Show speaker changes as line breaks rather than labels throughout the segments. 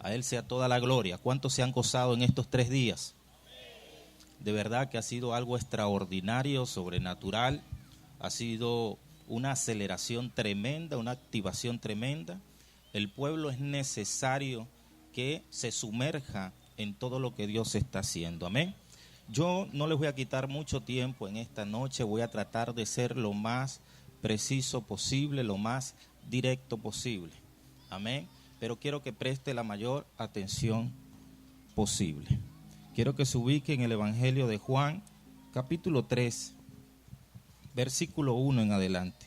A Él sea toda la gloria. ¿Cuántos se han gozado en estos 3 días? De verdad que ha sido algo extraordinario, sobrenatural. Ha sido una aceleración tremenda, una activación tremenda. El pueblo es necesario que se sumerja en todo lo que Dios está haciendo. Amén. Yo no les voy a quitar mucho tiempo en esta noche. Voy a tratar de ser lo más preciso posible, lo más directo posible. Amén. Pero quiero que preste la mayor atención posible. Quiero que se ubique en el Evangelio de Juan, capítulo 3, versículo 1 en adelante.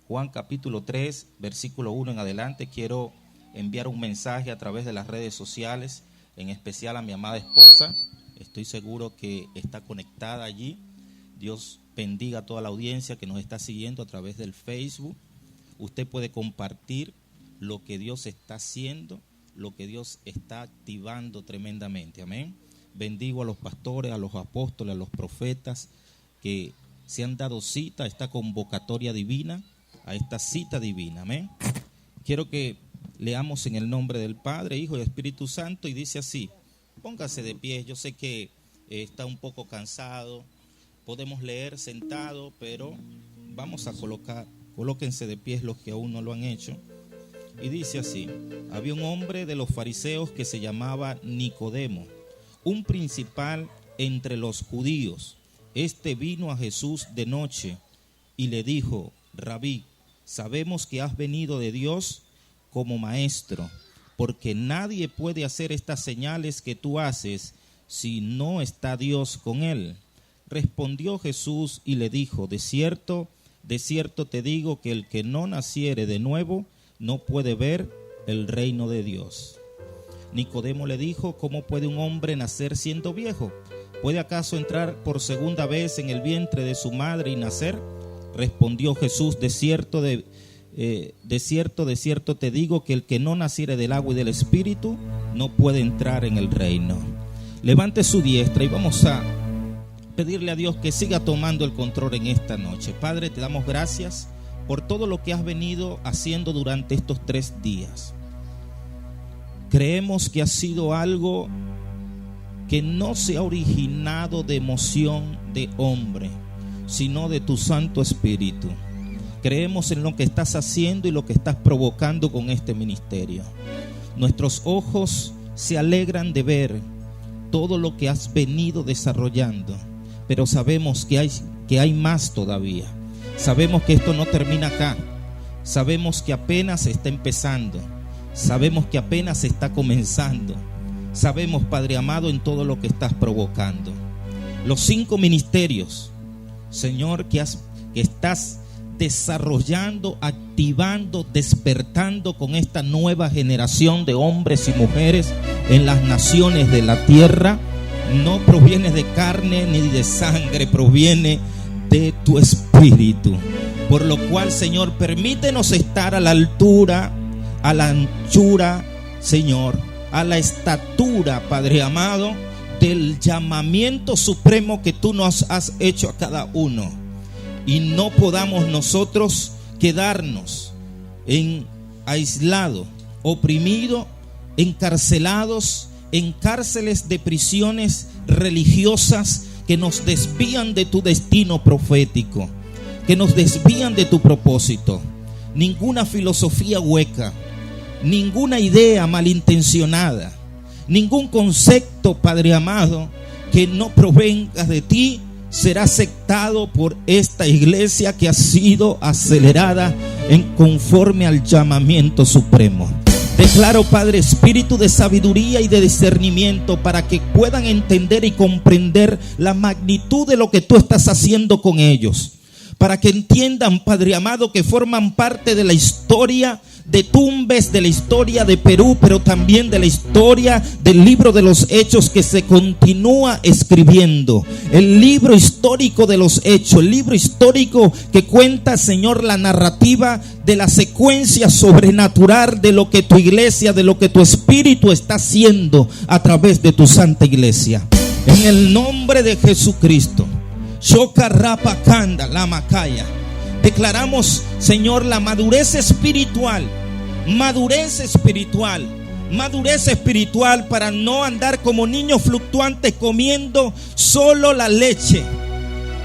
Juan capítulo 3, versículo 1 en adelante. Quiero enviar un mensaje a través de las redes sociales, en especial a mi amada esposa. Estoy seguro que está conectada allí. Dios bendiga a toda la audiencia que nos está siguiendo a través del Facebook. Usted puede compartir lo que Dios está haciendo, lo que Dios está activando tremendamente. Amén. Bendigo a los pastores, a los apóstoles, a los profetas que se han dado cita a esta convocatoria divina, a esta cita divina. Amén. Quiero que leamos en el nombre del Padre, Hijo y Espíritu Santo, y dice así. Póngase de pie. Yo sé que está un poco cansado. Podemos leer sentado, pero vamos a colóquense de pie los que aún no lo han hecho. Y dice así: había un hombre de los fariseos que se llamaba Nicodemo, un principal entre los judíos. Este vino a Jesús de noche y le dijo: Rabí, sabemos que has venido de Dios como maestro, porque nadie puede hacer estas señales que tú haces si no está Dios con él. Respondió Jesús y le dijo: de cierto te digo que el que no naciere de nuevo no puede ver el reino de Dios. Nicodemo le dijo: ¿cómo puede un hombre nacer siendo viejo? ¿Puede acaso entrar por segunda vez en el vientre de su madre y nacer? Respondió Jesús: de cierto te digo que el que no naciere del agua y del Espíritu no puede entrar en el reino. Levante su diestra y vamos a pedirle a Dios que siga tomando el control en esta noche. Padre, te damos gracias por todo lo que has venido haciendo durante estos 3 días. Creemos que ha sido algo que no se ha originado de emoción de hombre, sino de tu Santo Espíritu. Creemos en lo que estás haciendo y lo que estás provocando con este ministerio. Nuestros ojos se alegran de ver todo lo que has venido desarrollando, pero sabemos que hay más todavía. Sabemos que esto no termina acá. Sabemos que apenas está empezando. Sabemos que apenas está comenzando. Sabemos, Padre amado, en todo lo que estás provocando. Los 5 ministerios, Señor, que estás desarrollando, activando, despertando con esta nueva generación de hombres y mujeres en las naciones de la tierra, no proviene de carne ni de sangre, proviene de tu Espíritu. Por lo cual, Señor, permítenos estar a la altura, a la anchura, Señor, a la estatura, Padre amado, del llamamiento supremo que tú nos has hecho a cada uno. Y no podamos nosotros quedarnos aislados, oprimidos, encarcelados, en cárceles de prisiones religiosas que nos desvían de tu destino profético, que nos desvían de tu propósito. Ninguna filosofía hueca, ninguna idea malintencionada, ningún concepto, Padre amado, que no provenga de ti será aceptado por esta iglesia que ha sido acelerada en conforme al llamamiento supremo. Declaro, Padre, espíritu de sabiduría y de discernimiento para que puedan entender y comprender la magnitud de lo que tú estás haciendo con ellos. Para que entiendan, Padre amado, que forman parte de la historia de Tumbes, de la historia de Perú, pero también de la historia del libro de los Hechos que se continúa escribiendo. El libro histórico de los Hechos, el libro histórico que cuenta, Señor, la narrativa de la secuencia sobrenatural de lo que tu iglesia, de lo que tu Espíritu está haciendo a través de tu santa iglesia. En el nombre de Jesucristo. Shokarapakanda la Macaya. Declaramos, Señor, la madurez espiritual madurez espiritual para no andar como niños fluctuantes comiendo solo la leche,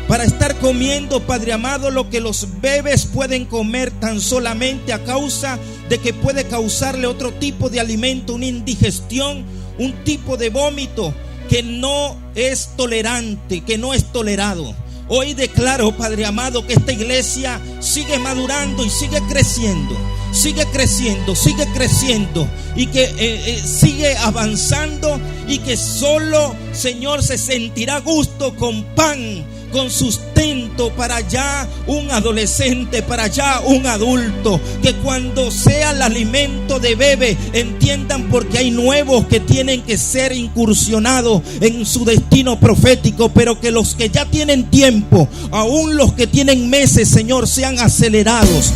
para estar comiendo, Padre amado, lo que los bebés pueden comer tan solamente a causa de que puede causarle otro tipo de alimento, una indigestión, un tipo de vómito que no es tolerante, que no es tolerado. Hoy declaro, Padre amado, que esta iglesia sigue madurando y sigue creciendo. Sigue creciendo, sigue creciendo y que sigue avanzando, y que solo, Señor, se sentirá gusto con pan, con sustento para ya un adolescente, para ya un adulto, que cuando sea el alimento de bebé entiendan porque hay nuevos que tienen que ser incursionados en su destino profético, pero que los que ya tienen tiempo, aún los que tienen meses, Señor, sean acelerados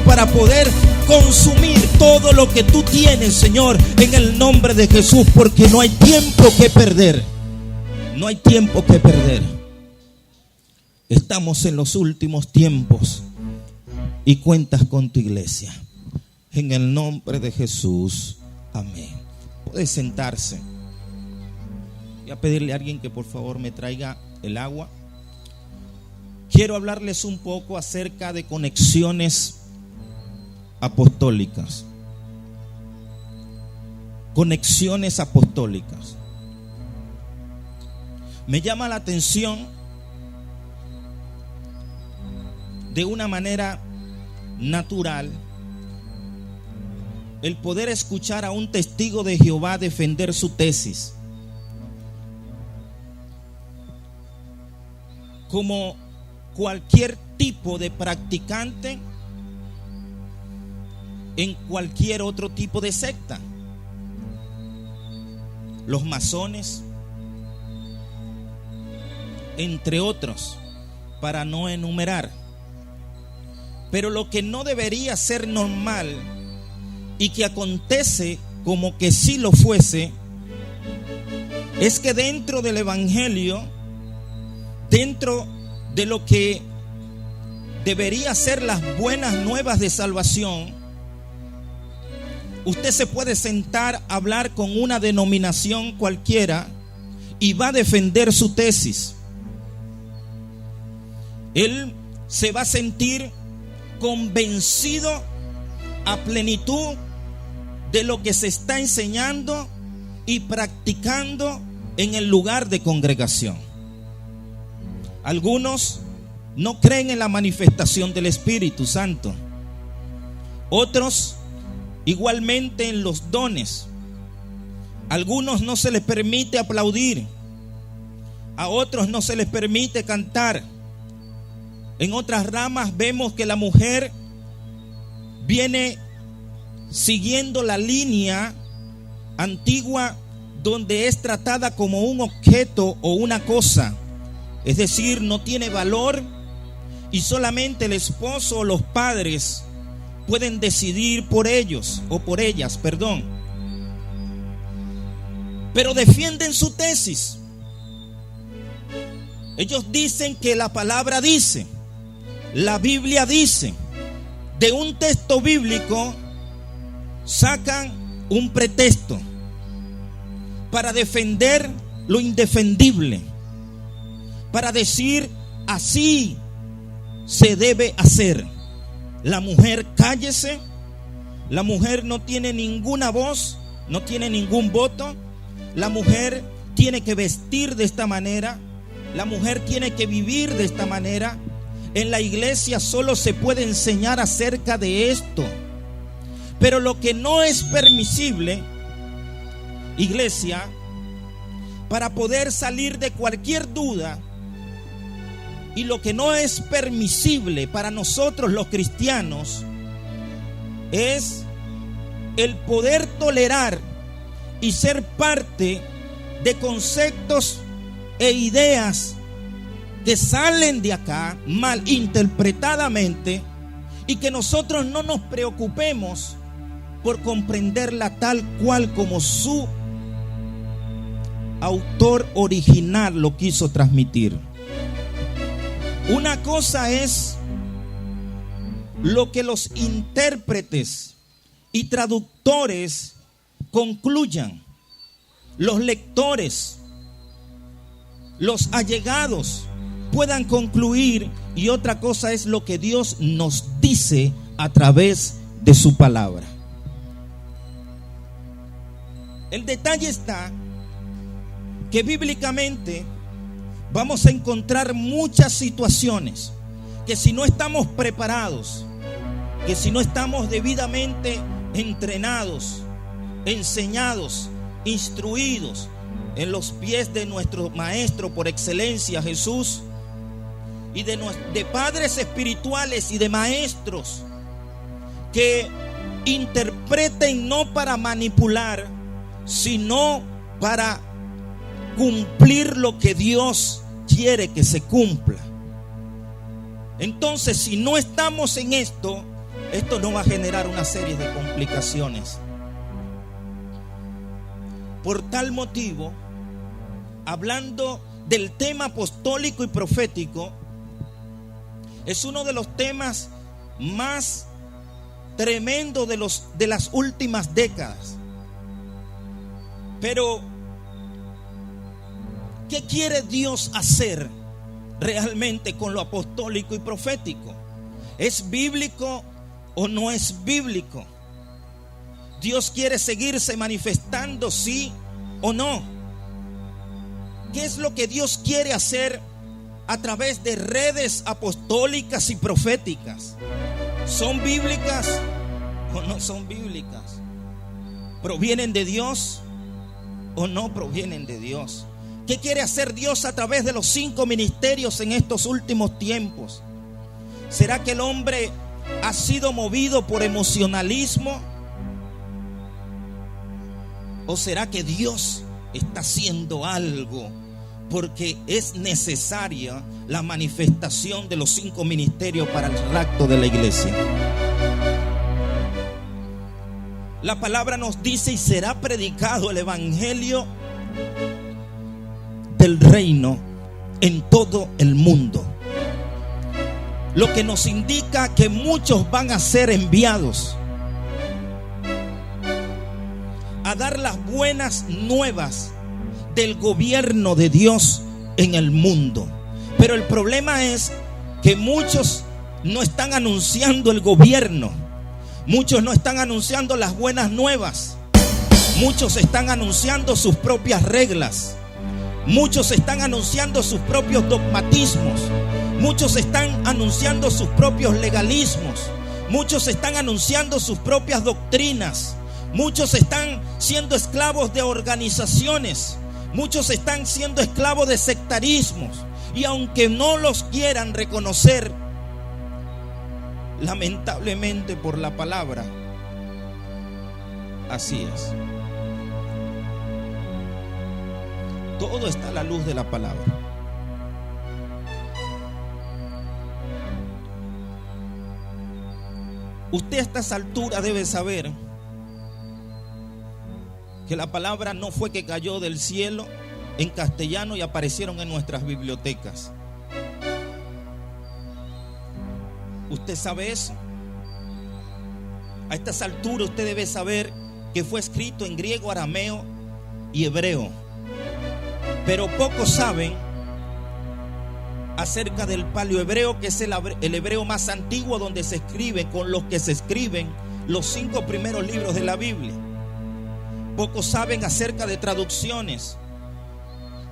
para poder consumir todo lo que tú tienes, Señor, en el nombre de Jesús, porque no hay tiempo que perder. No hay tiempo que perder. Estamos en los últimos tiempos y cuentas con tu iglesia. En el nombre de Jesús, amén. Puede sentarse. Voy a pedirle a alguien que por favor me traiga el agua. Quiero hablarles un poco acerca de conexiones apostólicas. Conexiones apostólicas. Me llama la atención de una manera natural el poder escuchar a un testigo de Jehová defender su tesis. Como cualquier tipo de practicante en cualquier otro tipo de secta. Los masones, entre otros, para no enumerar. Pero lo que no debería ser normal y que acontece como que sí lo fuese, es que dentro del evangelio, dentro de lo que debería ser las buenas nuevas de salvación, usted se puede sentar a hablar con una denominación cualquiera y va a defender su tesis. Él se va a sentir convencido a plenitud de lo que se está enseñando y practicando en el lugar de congregación. Algunos no creen en la manifestación del Espíritu Santo. Otros igualmente en los dones. Algunos no se les permite aplaudir. A otros no se les permite cantar. En otras ramas vemos que la mujer viene siguiendo la línea antigua donde es tratada como un objeto o una cosa. Es decir, no tiene valor y solamente el esposo o los padres pueden decidir por ellos o por ellas, Pero defienden su tesis. Ellos dicen que la palabra dice, la Biblia dice. De un texto bíblico sacan un pretexto para defender lo indefendible, para decir así se debe hacer. La mujer cállese, la mujer no tiene ninguna voz, no tiene ningún voto, la mujer tiene que vestir de esta manera, la mujer tiene que vivir de esta manera. En la iglesia solo se puede enseñar acerca de esto. Pero lo que no es permisible, iglesia, para poder salir de cualquier duda, y lo que no es permisible para nosotros los cristianos, es el poder tolerar y ser parte de conceptos e ideas que salen de acá malinterpretadamente, y que nosotros no nos preocupemos por comprenderla tal cual como su autor original lo quiso transmitir. Una cosa es lo que los intérpretes
y traductores concluyan, los lectores, los allegados puedan concluir, y otra cosa es lo que Dios nos dice a través de su palabra. El detalle está que bíblicamente vamos a encontrar muchas situaciones que si no estamos preparados, que si no estamos debidamente entrenados, enseñados, instruidos en los pies de nuestro maestro por excelencia, Jesús, y de padres espirituales y de maestros que interpreten no para manipular, sino para cumplir lo que Dios quiere que se cumpla. Entonces, si no estamos en esto nos va a generar una serie de complicaciones. Por tal motivo, hablando del tema apostólico y profético, es uno de los temas más tremendos de las últimas décadas. Pero, ¿qué quiere Dios hacer realmente con lo apostólico y profético? ¿Es bíblico o no es bíblico? ¿Dios quiere seguirse manifestando, sí o no? ¿Qué es lo que Dios quiere hacer a través de redes apostólicas y proféticas? ¿Son bíblicas o no son bíblicas? ¿Provienen de Dios o no provienen de Dios? ¿Qué quiere hacer Dios a través de los 5 ministerios en estos últimos tiempos? ¿Será que el hombre ha sido movido por emocionalismo? ¿O será que Dios está haciendo algo porque es necesaria la manifestación de los 5 ministerios para el rapto de la iglesia? La palabra nos dice: y será predicado el evangelio del reino en todo el mundo. Lo que nos indica que muchos van a ser enviados a dar las buenas nuevas del gobierno de Dios en el mundo. Pero el problema es que muchos no están anunciando el gobierno, muchos no están anunciando las buenas nuevas, muchos están anunciando sus propias reglas, muchos están anunciando sus propios dogmatismos, muchos están anunciando sus propios legalismos, muchos están anunciando sus propias doctrinas, muchos están siendo esclavos de organizaciones, muchos están siendo esclavos de sectarismos, y aunque no los quieran reconocer, lamentablemente por la palabra, así es. Todo está a la luz de la palabra. Usted a estas alturas debe saber que la palabra no fue que cayó del cielo en castellano y aparecieron en nuestras bibliotecas. ¿Usted sabe eso? A estas alturas usted debe saber que fue escrito en griego, arameo y hebreo. Pero pocos saben acerca del paleohebreo, que es el hebreo más antiguo, donde se escribe, con los que se escriben los 5 primeros libros de la Biblia. Pocos saben acerca de traducciones.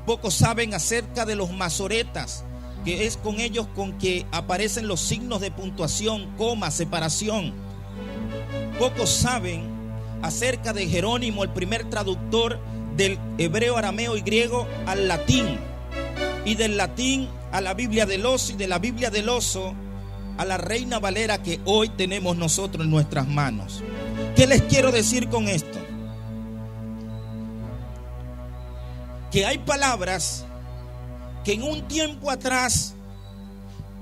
Pocos saben acerca de los masoretas, que es con ellos con que aparecen los signos de puntuación, coma, separación. Pocos saben acerca de Jerónimo, el primer traductor del hebreo, arameo y griego al latín, y del latín a la Biblia del Oso, y de la Biblia del Oso a la Reina Valera que hoy tenemos nosotros en nuestras manos. ¿Qué les quiero decir con esto? Que hay palabras que en un tiempo atrás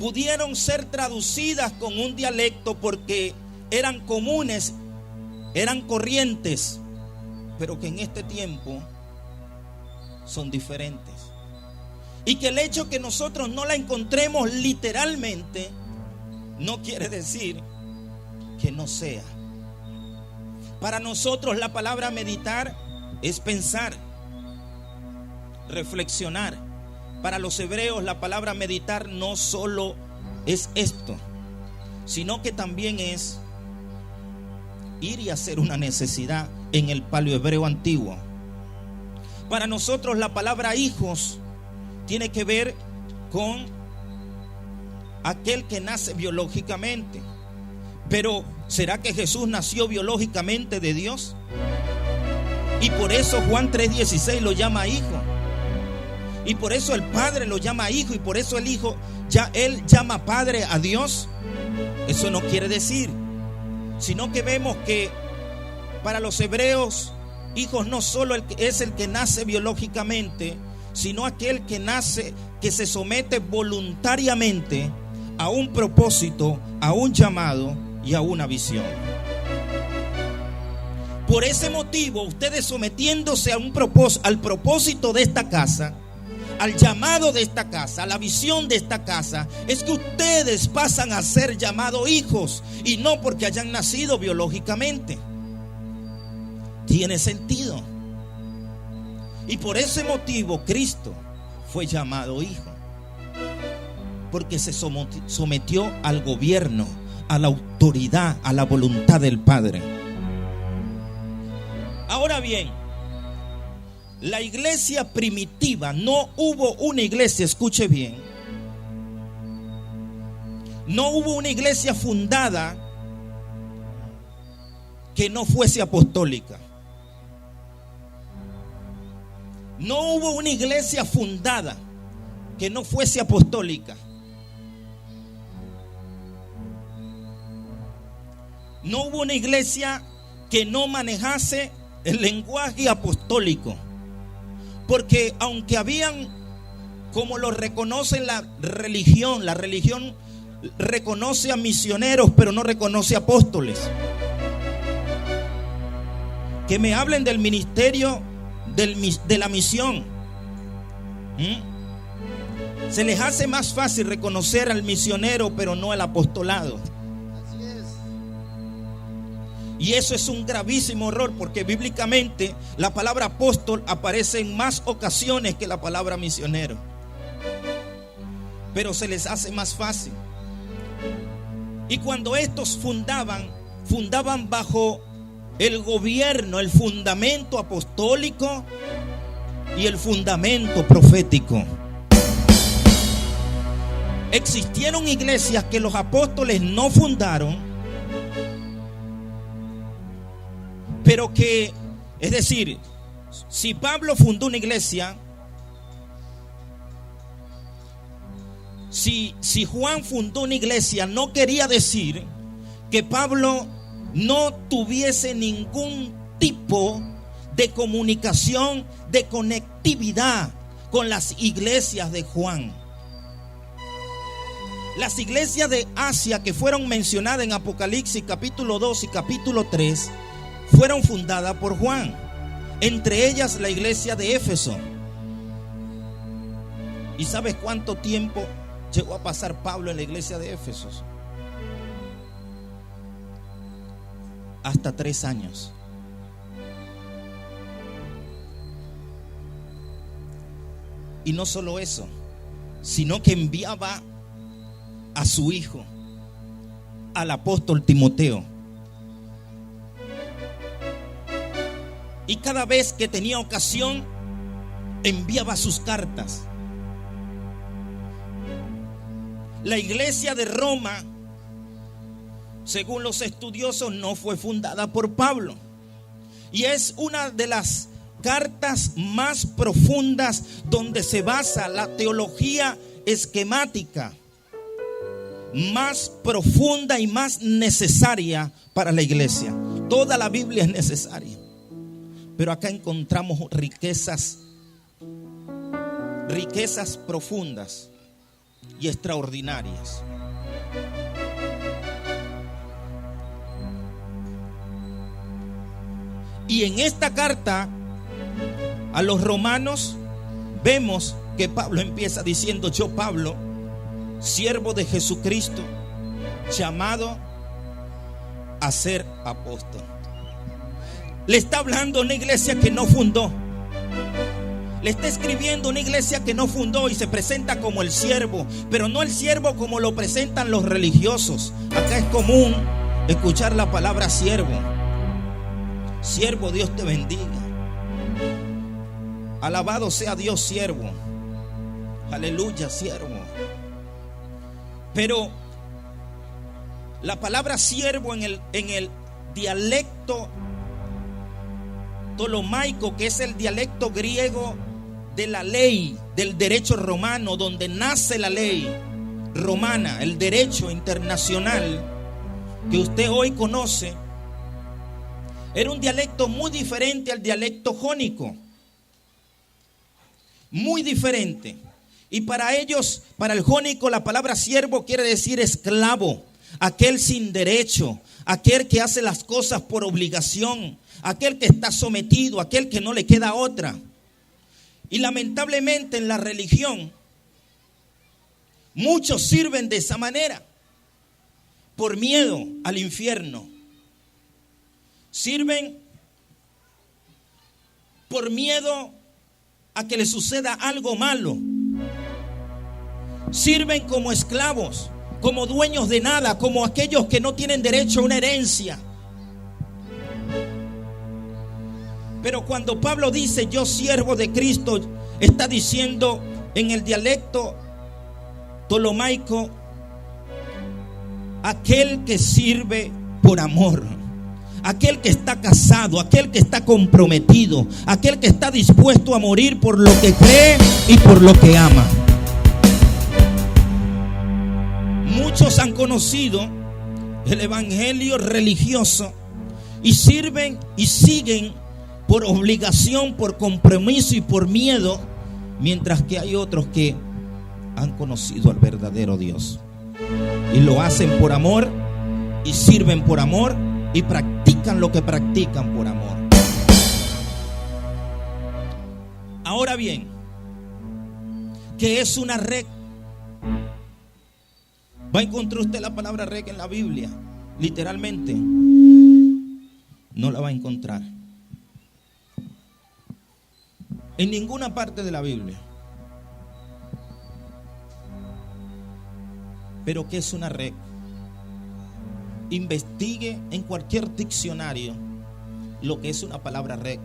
pudieron ser traducidas con un dialecto porque eran comunes, eran corrientes, pero que en este tiempo son diferentes. Y que el hecho que nosotros no la encontremos literalmente no quiere decir que no sea. Para nosotros la palabra meditar es pensar, reflexionar. Para los hebreos la palabra meditar no solo es esto, sino que también es ir y hacer una necesidad en el paleohebreo antiguo. Para nosotros la palabra hijos tiene que ver con aquel que nace biológicamente. Pero ¿será que Jesús nació biológicamente de Dios? Y por eso Juan 3:16 lo llama hijo. Y por eso el Padre lo llama hijo. Y por eso el Hijo, él llama Padre a Dios. Eso no quiere decir, sino que vemos que para los hebreos, hijos no solo es el que nace biológicamente, sino aquel que nace, que se somete voluntariamente a un propósito, a un llamado y a una visión. Por ese motivo, ustedes sometiéndose a al propósito de esta casa, al llamado de esta casa, a la visión de esta casa, es que ustedes pasan a ser llamados hijos, y no porque hayan nacido biológicamente. Tiene sentido. Y por ese motivo Cristo fue llamado hijo, porque se sometió al gobierno, a la autoridad, a la voluntad del Padre. Ahora bien, la iglesia primitiva, no hubo una iglesia, escuche bien, no hubo una iglesia fundada que no fuese apostólica. No hubo una iglesia fundada que no fuese apostólica. No hubo una iglesia que no manejase el lenguaje apostólico. Porque aunque habían, como lo reconoce la religión reconoce a misioneros, pero no reconoce apóstoles. Que me hablen del ministerio de la misión. Se les hace más fácil reconocer al misionero, pero no al apostolado. Así es. Y eso es un gravísimo error, porque bíblicamente la palabra apóstol aparece en más ocasiones que la palabra misionero. Pero se les hace más fácil. Y cuando estos fundaban bajo el gobierno, el fundamento apostólico y el fundamento profético. Existieron iglesias que los apóstoles no fundaron, pero que, es decir, si Pablo fundó una iglesia, si Juan fundó una iglesia, no quería decir que Pablo no tuviese ningún tipo de comunicación, de conectividad con las iglesias de Juan. Las iglesias de Asia que fueron mencionadas en Apocalipsis capítulo 2 y capítulo 3 fueron fundadas por Juan. Entre ellas la iglesia de Éfeso. ¿Y sabes cuánto tiempo llegó a pasar Pablo en la iglesia de Éfeso? Hasta 3 años. Y no solo eso, sino que enviaba a su hijo, al apóstol Timoteo. Y cada vez que tenía ocasión, enviaba sus cartas. La iglesia de Roma, según los estudiosos, no fue fundada por Pablo. Y es una de las cartas más profundas donde se basa la teología esquemática más profunda y más necesaria para la iglesia. Toda la Biblia es necesaria, pero acá encontramos riquezas profundas y extraordinarias. Y en esta carta a los romanos vemos que Pablo empieza diciendo: yo, Pablo, siervo de Jesucristo, llamado a ser apóstol. Le está hablando a una iglesia que no fundó. Le está escribiendo a una iglesia que no fundó y se presenta como el siervo, pero no el siervo como lo presentan los religiosos. Acá es común escuchar la palabra siervo. Siervo, Dios te bendiga. Alabado sea Dios, siervo. Aleluya, siervo. Pero la palabra siervo en el dialecto ptolomaico, que es el dialecto griego de la ley, del derecho romano, donde nace la ley romana, el derecho internacional que usted hoy conoce, era un dialecto muy diferente al dialecto jónico. Muy diferente. Y para ellos, para el jónico, la palabra siervo quiere decir esclavo, aquel sin derecho, aquel que hace las cosas por obligación, aquel que está sometido, aquel que no le queda otra. Y lamentablemente en la religión muchos sirven de esa manera, por miedo al infierno. Sirven por miedo a que les suceda algo malo. Sirven como esclavos, como dueños de nada, como aquellos que no tienen derecho a una herencia. Pero cuando Pablo dice yo siervo de Cristo, está diciendo en el dialecto ptolomaico aquel que sirve por amor, aquel que está casado, aquel que está comprometido, aquel que está dispuesto a morir por lo que cree y por lo que ama. Muchos han conocido el evangelio religioso y sirven y siguen por obligación, por compromiso y por miedo, mientras que hay otros que han conocido al verdadero Dios y lo hacen por amor y sirven por amor y practican lo que practican por amor. Ahora bien, ¿qué es una red? ¿Va a encontrar usted la palabra red en la Biblia? Literalmente no la va a encontrar en ninguna parte de la Biblia. Pero ¿qué es una red? Investigue en cualquier diccionario lo que es una palabra red.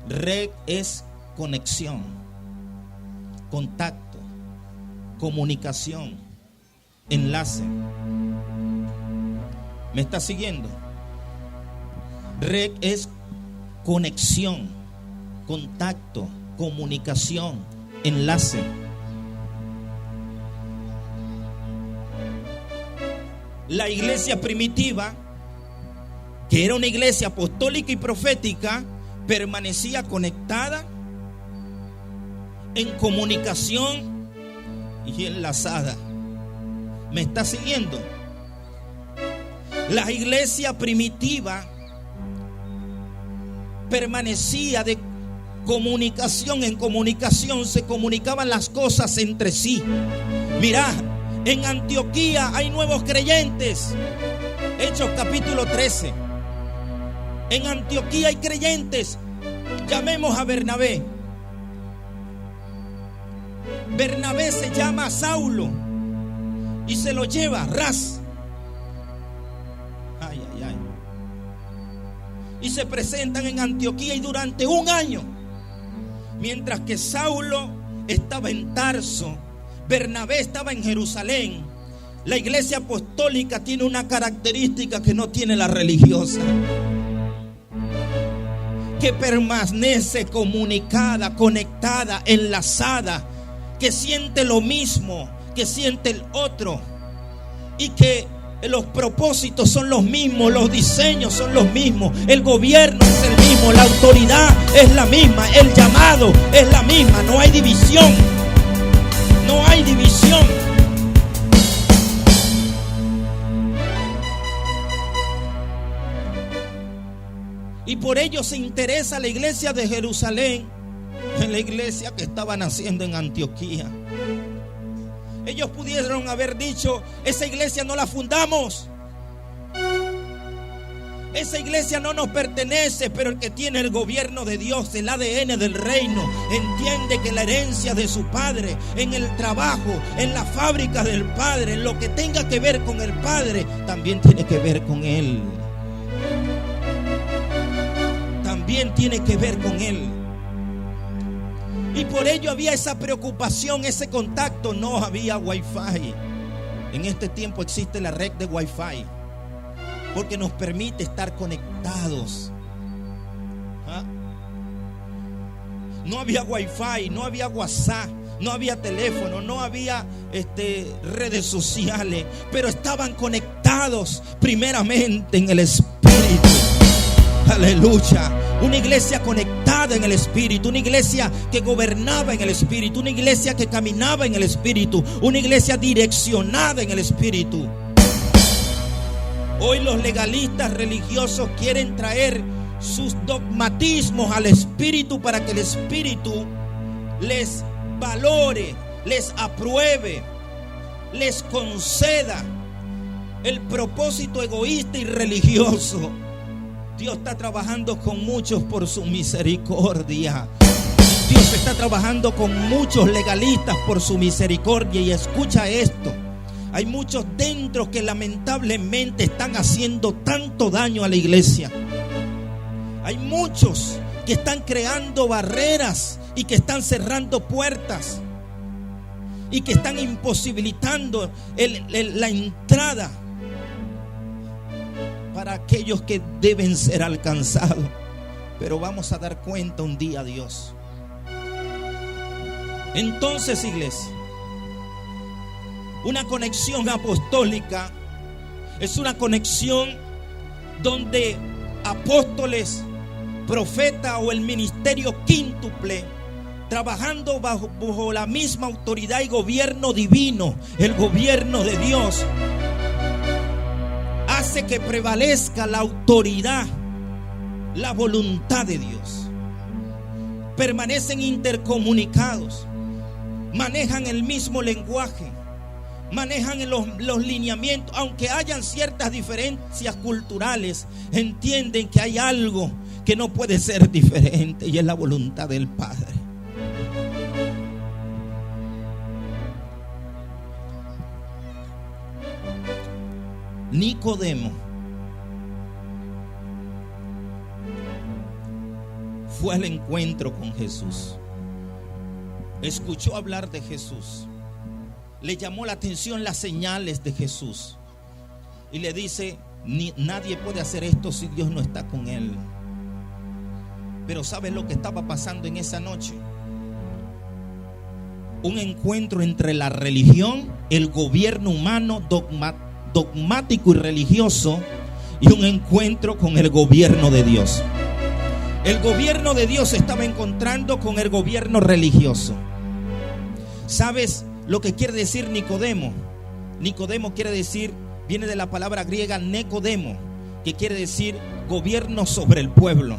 Red es conexión, contacto, comunicación, enlace. ¿Me está siguiendo? Red es conexión, contacto, comunicación, enlace. La iglesia primitiva, que era una iglesia apostólica y profética, permanecía conectada, en comunicación y enlazada. ¿Me está siguiendo? La iglesia primitiva permanecía de comunicación en comunicación, se comunicaban las cosas entre sí. Mirá, en Antioquía hay nuevos creyentes. Hechos capítulo 13. En Antioquía hay creyentes. Llamemos a Bernabé. Bernabé se llama Saulo y se lo lleva Ras. Ay, ay, ay. Y se presentan en Antioquía y durante un año, mientras que Saulo estaba en Tarso, Bernabé estaba en Jerusalén. La iglesia apostólica tiene una característica que no tiene la religiosa, que permanece comunicada, conectada, enlazada, que siente lo mismo, que siente el otro, y que los propósitos son los mismos, los diseños son los mismos, el gobierno es el mismo, la autoridad es la misma, el llamado es la misma, no hay división. No hay división. Y por ello se interesa la iglesia de Jerusalén en la iglesia que estaba naciendo en Antioquía. Ellos pudieron haber dicho: esa iglesia no la fundamos, Esa iglesia no nos pertenece, pero el que tiene el gobierno de Dios, el ADN del reino, entiende que la herencia de su Padre, en el trabajo, en la fábrica del Padre, en lo que tenga que ver con el Padre, también tiene que ver con Él. También tiene que ver con Él. Y por ello había esa preocupación, ese contacto. No había Wi-Fi. En este tiempo existe la red de Wi-Fi, porque nos permite estar conectados. No había Wi-Fi, no había WhatsApp, no había teléfono, no había redes sociales, pero estaban conectados primeramente en el Espíritu. Aleluya. Una iglesia conectada en el Espíritu, una iglesia que gobernaba en el Espíritu, una iglesia que caminaba en el Espíritu, una iglesia direccionada en el Espíritu. Hoy los legalistas religiosos quieren traer sus dogmatismos al Espíritu para que el Espíritu les valore, les apruebe, les conceda el propósito egoísta y religioso. Dios está trabajando con muchos por su misericordia. Dios está trabajando con muchos legalistas por su misericordia. Y escucha esto: hay muchos dentro que lamentablemente están haciendo tanto daño a la iglesia. Hay muchos que están creando barreras y que están cerrando puertas y que están imposibilitando la entrada para aquellos que deben ser alcanzados. Pero vamos a dar cuenta un día a Dios. Entonces, iglesia, una conexión apostólica es una conexión donde apóstoles, profetas o el ministerio quíntuple, trabajando bajo la misma autoridad y gobierno divino, el gobierno de Dios, hace que prevalezca la autoridad, la voluntad de Dios. Permanecen intercomunicados, manejan el mismo lenguaje, manejan los lineamientos. Aunque hayan ciertas diferencias culturales, entienden que hay algo que no puede ser diferente, y es la voluntad del Padre. Nicodemo fue al encuentro con Jesús, escuchó hablar de Jesús, le llamó la atención las señales de Jesús y le dice: nadie puede hacer esto si Dios no está con él. Pero ¿sabes lo que estaba pasando en esa noche? Un encuentro entre la religión, el gobierno humano dogmático y religioso, y un encuentro con el gobierno de Dios. El gobierno de Dios se estaba encontrando con el gobierno religioso. ¿Sabes lo que quiere decir Nicodemo? Nicodemo quiere decir, viene de la palabra griega Nicodemo, que quiere decir gobierno sobre el pueblo.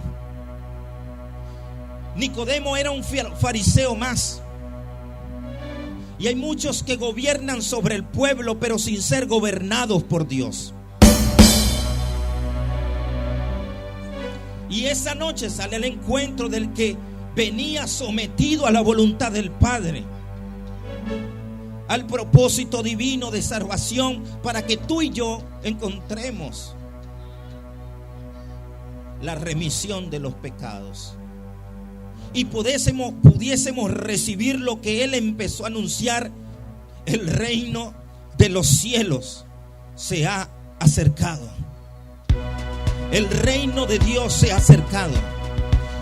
Nicodemo era un fariseo más. Y hay muchos que gobiernan sobre el pueblo, pero sin ser gobernados por Dios. Y esa noche sale el encuentro del que venía sometido a la voluntad del Padre, al propósito divino de salvación, para que tú y yo encontremos la remisión de los pecados y pudiésemos recibir lo que Él empezó a anunciar: el reino de los cielos se ha acercado. El reino de Dios se ha acercado,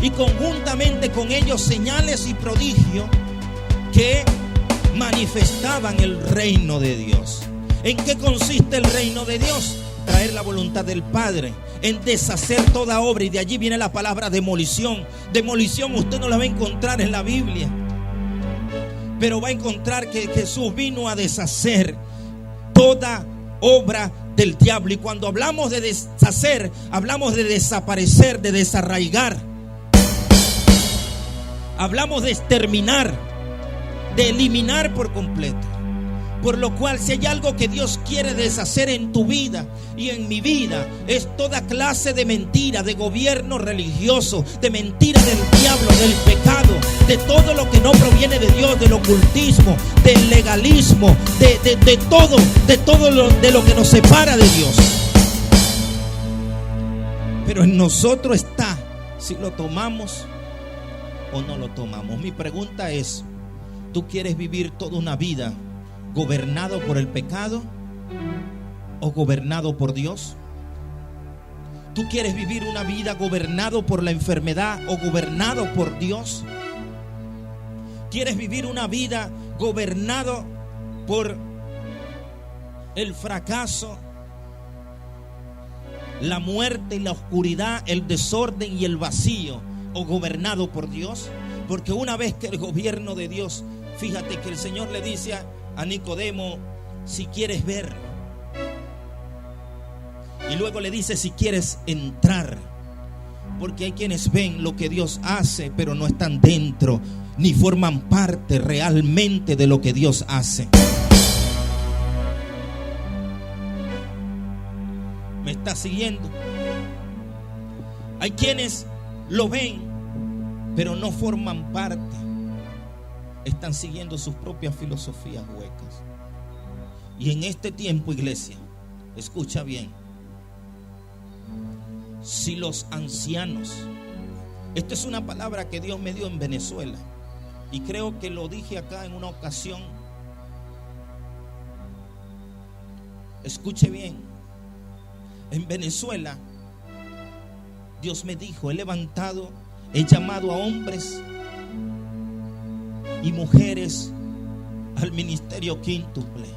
y conjuntamente con ellos señales y prodigios que manifestaban el reino de Dios. ¿En qué consiste el reino de Dios? Traer la voluntad del Padre, en deshacer toda obra. Y de allí viene la palabra demolición. Demolición usted no la va a encontrar en la Biblia, pero va a encontrar que Jesús vino a deshacer toda obra del diablo. Y cuando hablamos de deshacer, hablamos de desaparecer, de desarraigar. Hablamos de exterminar, de eliminar por completo. Por lo cual, si hay algo que Dios quiere deshacer en tu vida y en mi vida, es toda clase de mentira, de gobierno religioso, de mentira del diablo, del pecado, de todo lo que no proviene de Dios, del ocultismo, del legalismo, de todo lo que nos separa de Dios. Pero en nosotros está si lo tomamos o no lo tomamos. Mi pregunta es: ¿tú quieres vivir toda una vida gobernado por el pecado o gobernado por Dios? ¿Tú quieres vivir una vida gobernado por la enfermedad o gobernado por Dios? ¿Quieres vivir una vida gobernado por el fracaso, la muerte y la oscuridad, el desorden y el vacío, o gobernado por Dios? Porque una vez que el gobierno de Dios, fíjate que el Señor le dice a Nicodemo: si quieres ver. Y luego le dice: si quieres entrar. Porque hay quienes ven lo que Dios hace, pero no están dentro, ni forman parte realmente de lo que Dios hace. ¿Me está siguiendo? Hay quienes lo ven, pero no forman parte. Están siguiendo sus propias filosofías huecas. Y en este tiempo, iglesia, escucha bien, si los ancianos, esta es una palabra que Dios me dio en Venezuela, y creo que lo dije acá en una ocasión. Escuche bien. En Venezuela, Dios me dijo: he llamado a hombres y mujeres al ministerio quíntuple,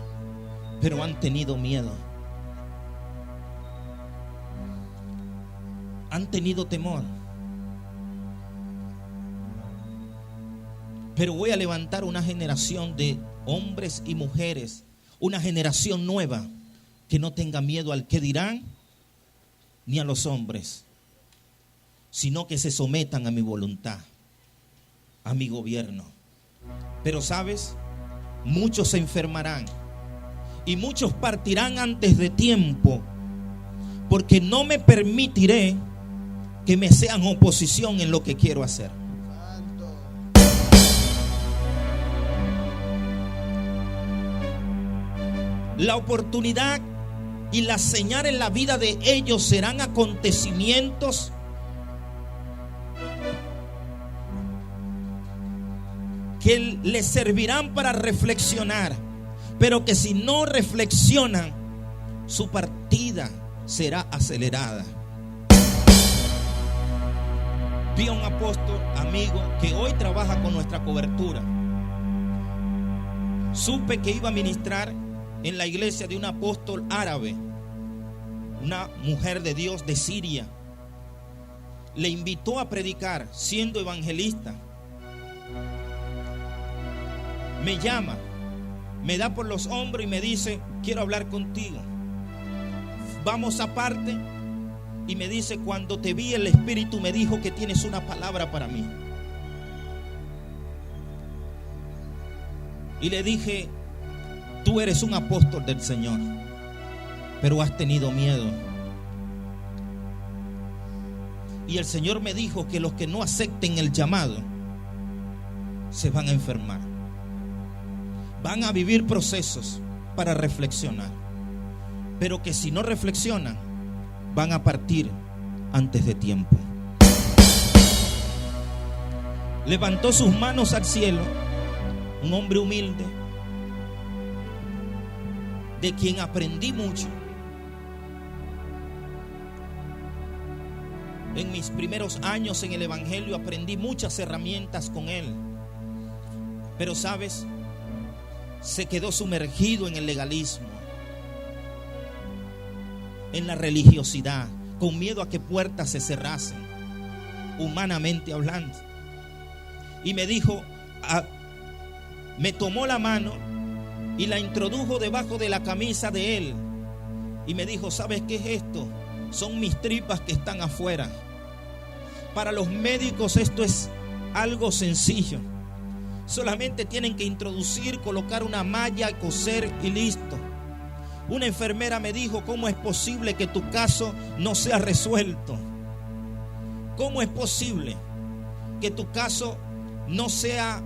pero han tenido miedo, han tenido temor. Pero voy a levantar una generación de hombres y mujeres, una generación nueva que no tenga miedo al que dirán ni a los hombres, sino que se sometan a mi voluntad, a mi gobierno. Pero sabes, muchos se enfermarán y muchos partirán antes de tiempo, porque no me permitiré que me sean oposición en lo que quiero hacer. La oportunidad y la señal en la vida de ellos serán acontecimientos que les servirán para reflexionar, pero que si no reflexionan, su partida será acelerada. Vi a un apóstol amigo que hoy trabaja con nuestra cobertura. Supe que iba a ministrar en la iglesia de un apóstol árabe, una mujer de Dios de Siria. Le invitó a predicar siendo evangelista. Me llama, me da por los hombros y me dice: quiero hablar contigo. Vamos aparte. Y me dice: cuando te vi, el Espíritu me dijo que tienes una palabra para mí. Y le dije: tú eres un apóstol del Señor, pero has tenido miedo. Y el Señor me dijo que los que no acepten el llamado se van a enfermar, van a vivir procesos para reflexionar, pero que si no reflexionan, van a partir antes de tiempo. Levantó sus manos al cielo, un hombre humilde, de quien aprendí mucho. En mis primeros años en el evangelio aprendí muchas herramientas con él. Pero sabes, se quedó sumergido en el legalismo, en la religiosidad, con miedo a que puertas se cerrasen, humanamente hablando. Y me dijo, me tomó la mano y la introdujo debajo de la camisa de él. Y me dijo: ¿sabes qué es esto? Son mis tripas que están afuera. Para los médicos esto es algo sencillo, Solamente tienen que introducir, colocar una malla, coser y listo. Una enfermera me dijo: ¿cómo es posible que tu caso no sea resuelto? ¿Cómo es posible que tu caso no sea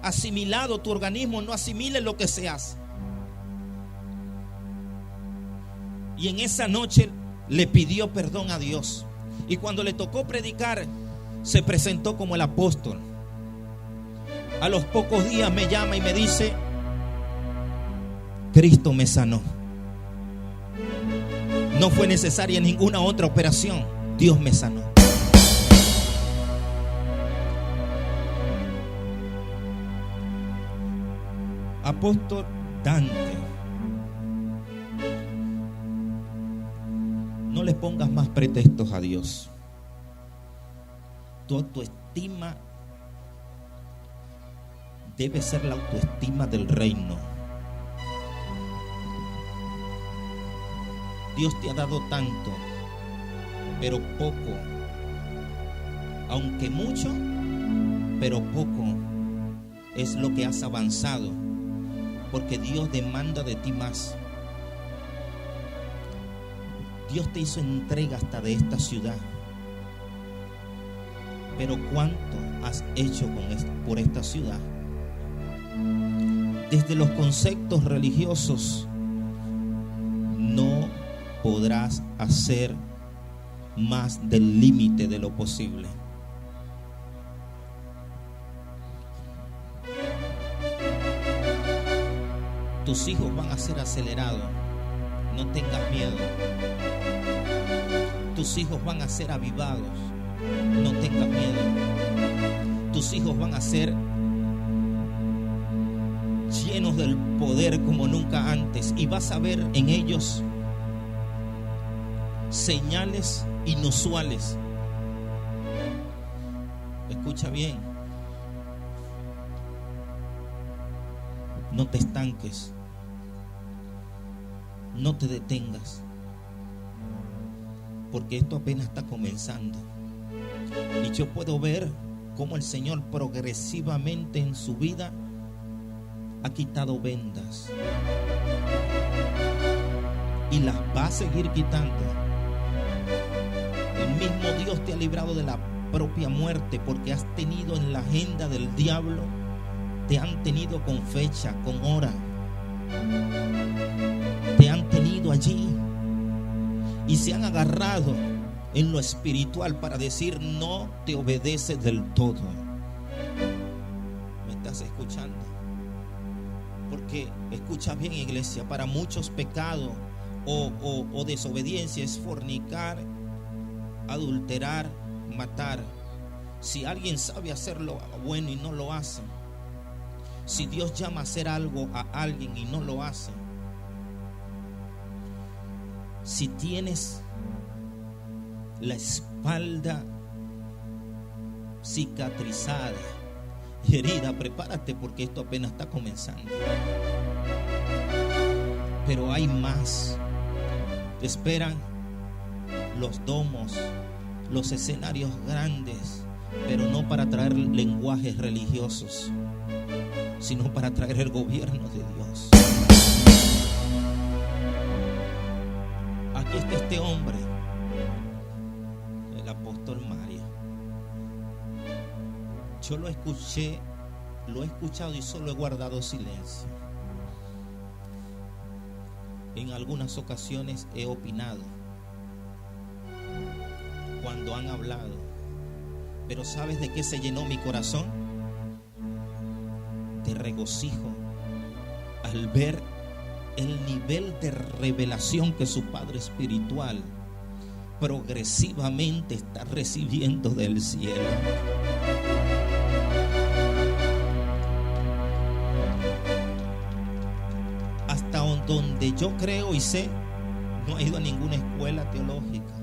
asimilado, tu organismo no asimile lo que se hace? Y en esa noche le pidió perdón a Dios. Y cuando le tocó predicar, se presentó como el apóstol. A los pocos días me llama y me dice: Cristo me sanó. No fue necesaria ninguna otra operación. Dios me sanó. Apóstol Dante, no le pongas más pretextos a Dios. Tu autoestima debe ser la autoestima del reino. Dios te ha dado tanto, pero poco. Aunque mucho, pero poco es lo que has avanzado, porque Dios demanda de ti más. Dios te hizo entrega hasta de esta ciudad, pero ¿cuánto has hecho por esta ciudad? Desde los conceptos religiosos no podrás hacer más del límite de lo posible. Tus hijos van a ser acelerados, no tengas miedo. Tus hijos van a ser avivados, no tengas miedo. Tus hijos van a ser llenos del poder como nunca antes, y vas a ver en ellos señales inusuales. Escucha bien, no te estanques, no te detengas, porque esto apenas está comenzando. Y yo puedo ver cómo el Señor progresivamente en su vida ha quitado vendas y las va a seguir quitando. El mismo Dios te ha librado de la propia muerte, porque has tenido en la agenda del diablo, te han tenido con fecha, con hora, te han tenido allí y se han agarrado en lo espiritual para decir: no te obedece del todo. ¿Me estás escuchando? Porque escucha bien, iglesia, para muchos pecado o desobediencia es fornicar, adulterar, matar. Si alguien sabe hacer lo bueno y no lo hace, si Dios llama a hacer algo a alguien y no lo hace, si tienes la espalda cicatrizada y herida, prepárate, porque esto apenas está comenzando. Pero hay más. Te esperan los domos, los escenarios grandes, pero no para traer lenguajes religiosos, sino para traer el gobierno de Dios. Aquí está este hombre, el apóstol Mario. Yo lo he escuchado y solo he guardado silencio. En algunas ocasiones he opinado cuando han hablado, pero ¿sabes de qué se llenó mi corazón? De regocijo al ver el nivel de revelación que su padre espiritual progresivamente está recibiendo del cielo. Hasta donde yo creo y sé, no ha ido a ninguna escuela teológica,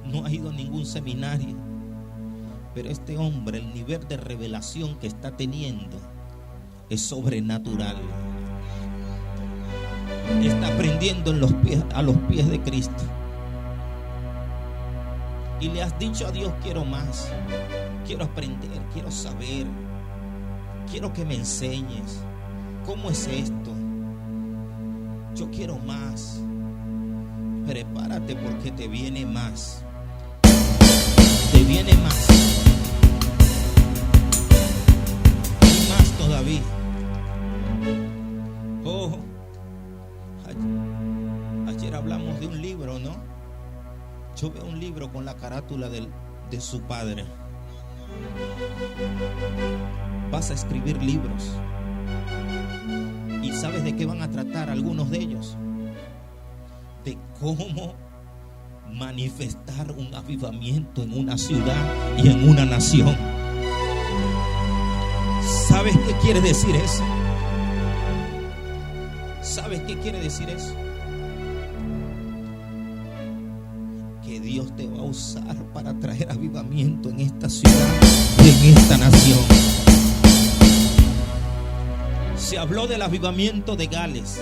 no ha ido a ningún seminario, pero este hombre, el nivel de revelación que está teniendo es sobrenatural. Está aprendiendo a los pies de Cristo. Y le has dicho a Dios: quiero más, quiero aprender, quiero saber, quiero que me enseñes cómo es esto. Yo quiero más. Prepárate porque te viene más. Te viene más. Y más todavía. Oh, ayer hablamos de un libro, ¿no? Yo veo un libro con la carátula de su padre. Vas a escribir libros. ¿Y sabes de qué van a tratar algunos de ellos? De cómo manifestar un avivamiento en una ciudad y en una nación. ¿Sabes qué quiere decir eso? ¿Sabes qué quiere decir eso? Que Dios te va a usar para traer avivamiento en esta ciudad y en esta nación. Se habló del avivamiento de Gales,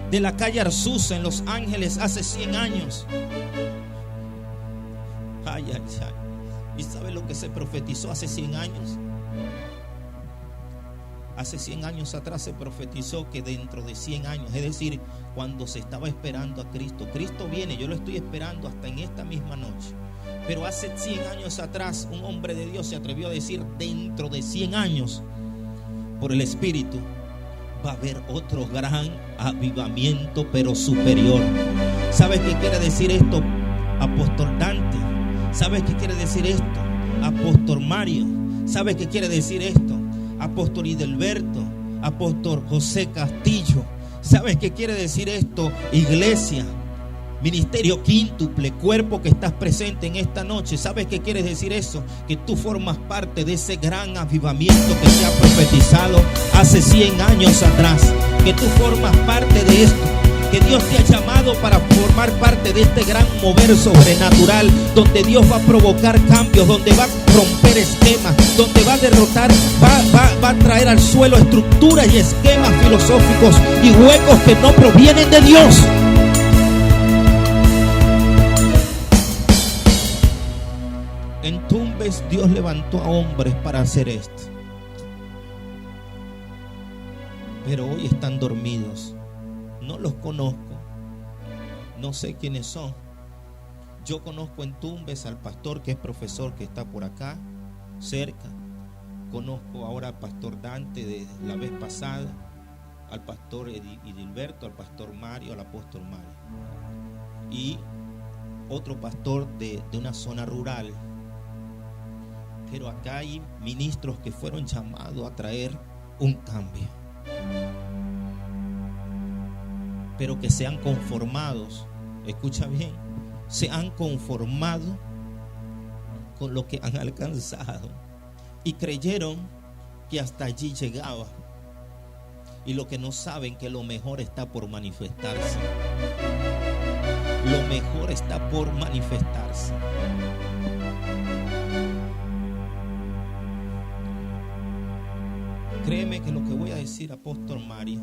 de la calle Azusa en Los Ángeles hace 100 años. Ay, ay, ay. ¿Y sabe lo que se profetizó hace 100 años? Hace 100 años atrás se profetizó que dentro de 100 años, es decir, cuando se estaba esperando a Cristo. Cristo viene, yo lo estoy esperando hasta en esta misma noche. Pero hace 100 años atrás un hombre de Dios se atrevió a decir: dentro de 100 años, por el Espíritu, va a haber otro gran avivamiento, pero superior. ¿Sabes qué quiere decir esto, Apóstol Dante? ¿Sabes qué quiere decir esto, Apóstol Mario? ¿Sabes qué quiere decir esto, Apóstol Hidelberto, Apóstol José Castillo? ¿Sabes qué quiere decir esto, iglesia, ministerio quíntuple, cuerpo que estás presente en esta noche? ¿Sabes qué quiere decir eso? Que tú formas parte de ese gran avivamiento que se ha profetizado hace 100 años atrás. Que tú formas parte de esto. Que Dios te ha llamado para formar parte de este gran mover sobrenatural, donde Dios va a provocar cambios, donde va a romper esquemas, donde va a derrotar, va a traer al suelo estructuras y esquemas filosóficos y huecos que no provienen de Dios. En Tumbes Dios levantó a hombres para hacer esto, pero hoy están dormidos. No los conozco, no sé quiénes son. Yo conozco en Tumbes al pastor que es profesor, que está por acá cerca. Conozco ahora al pastor Dante de la vez pasada, al pastor Edilberto, al pastor Mario, al apóstol Mario, y otro pastor de una zona rural. Pero acá hay ministros que fueron llamados a traer un cambio, pero que se han conformados, escucha bien, se han conformado con lo que han alcanzado y creyeron que hasta allí llegaba, y lo que no saben que lo mejor está por manifestarse. Lo mejor está por manifestarse. Créeme que lo que voy a decir, apóstol Mario,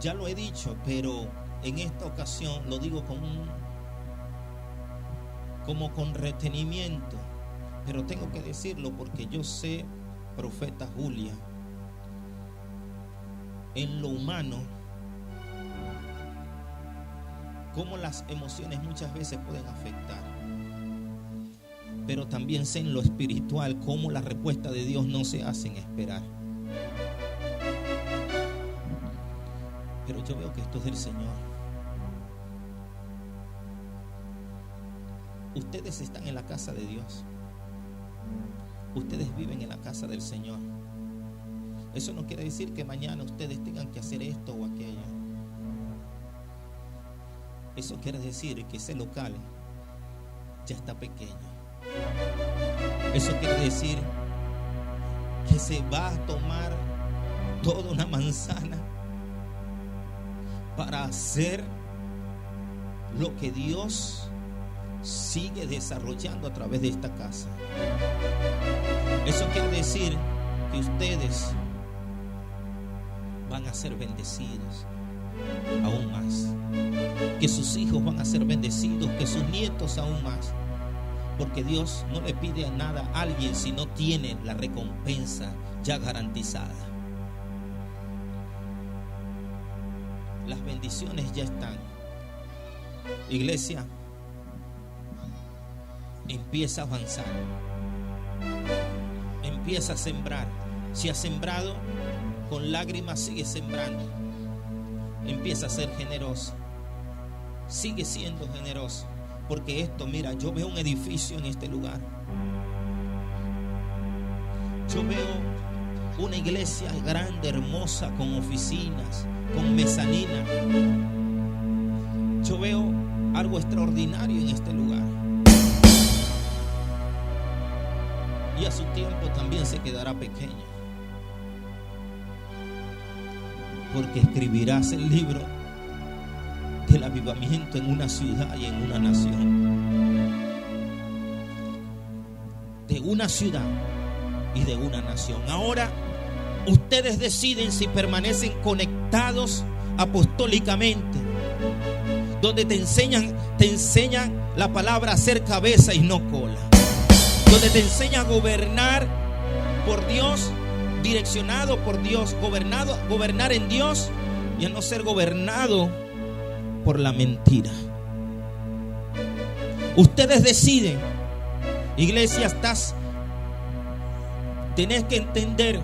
ya lo he dicho, pero en esta ocasión lo digo como con retenimiento, pero tengo que decirlo porque yo sé, profeta Julia, en lo humano, cómo las emociones muchas veces pueden afectar, pero también sé en lo espiritual cómo la respuesta de Dios no se hacen esperar. Pero yo veo que esto es del Señor. Ustedes están en la casa de Dios. Ustedes viven en la casa del Señor. Eso no quiere decir que mañana ustedes tengan que hacer esto o aquello. Eso quiere decir que ese local ya está pequeño. Eso quiere decir que se va a tomar toda una manzana para hacer lo que Dios sigue desarrollando a través de esta casa. Eso quiere decir que ustedes van a ser bendecidos, aún más, que sus hijos van a ser bendecidos, que sus nietos aún más, porque Dios no le pide nada a alguien si no tiene la recompensa ya garantizada. Las bendiciones ya están. Iglesia, empieza a avanzar, empieza a sembrar. Si has sembrado con lágrimas, sigue sembrando. Empieza a ser generoso, sigue siendo generoso, porque esto, mira, yo veo un edificio en este lugar, yo veo una iglesia grande, hermosa, con oficinas, con mezanina. Yo veo algo extraordinario en este lugar. Y a su tiempo también se quedará pequeño, porque escribirás el libro del avivamiento en una ciudad y en una nación. De una ciudad y de una nación. Ahora ustedes deciden si permanecen conectados apostólicamente, donde te enseñan la palabra a ser cabeza y no cola, donde te enseña a gobernar por Dios, direccionado por Dios, gobernar en Dios y a no ser gobernado por la mentira. Ustedes deciden. Iglesia, tenés que entender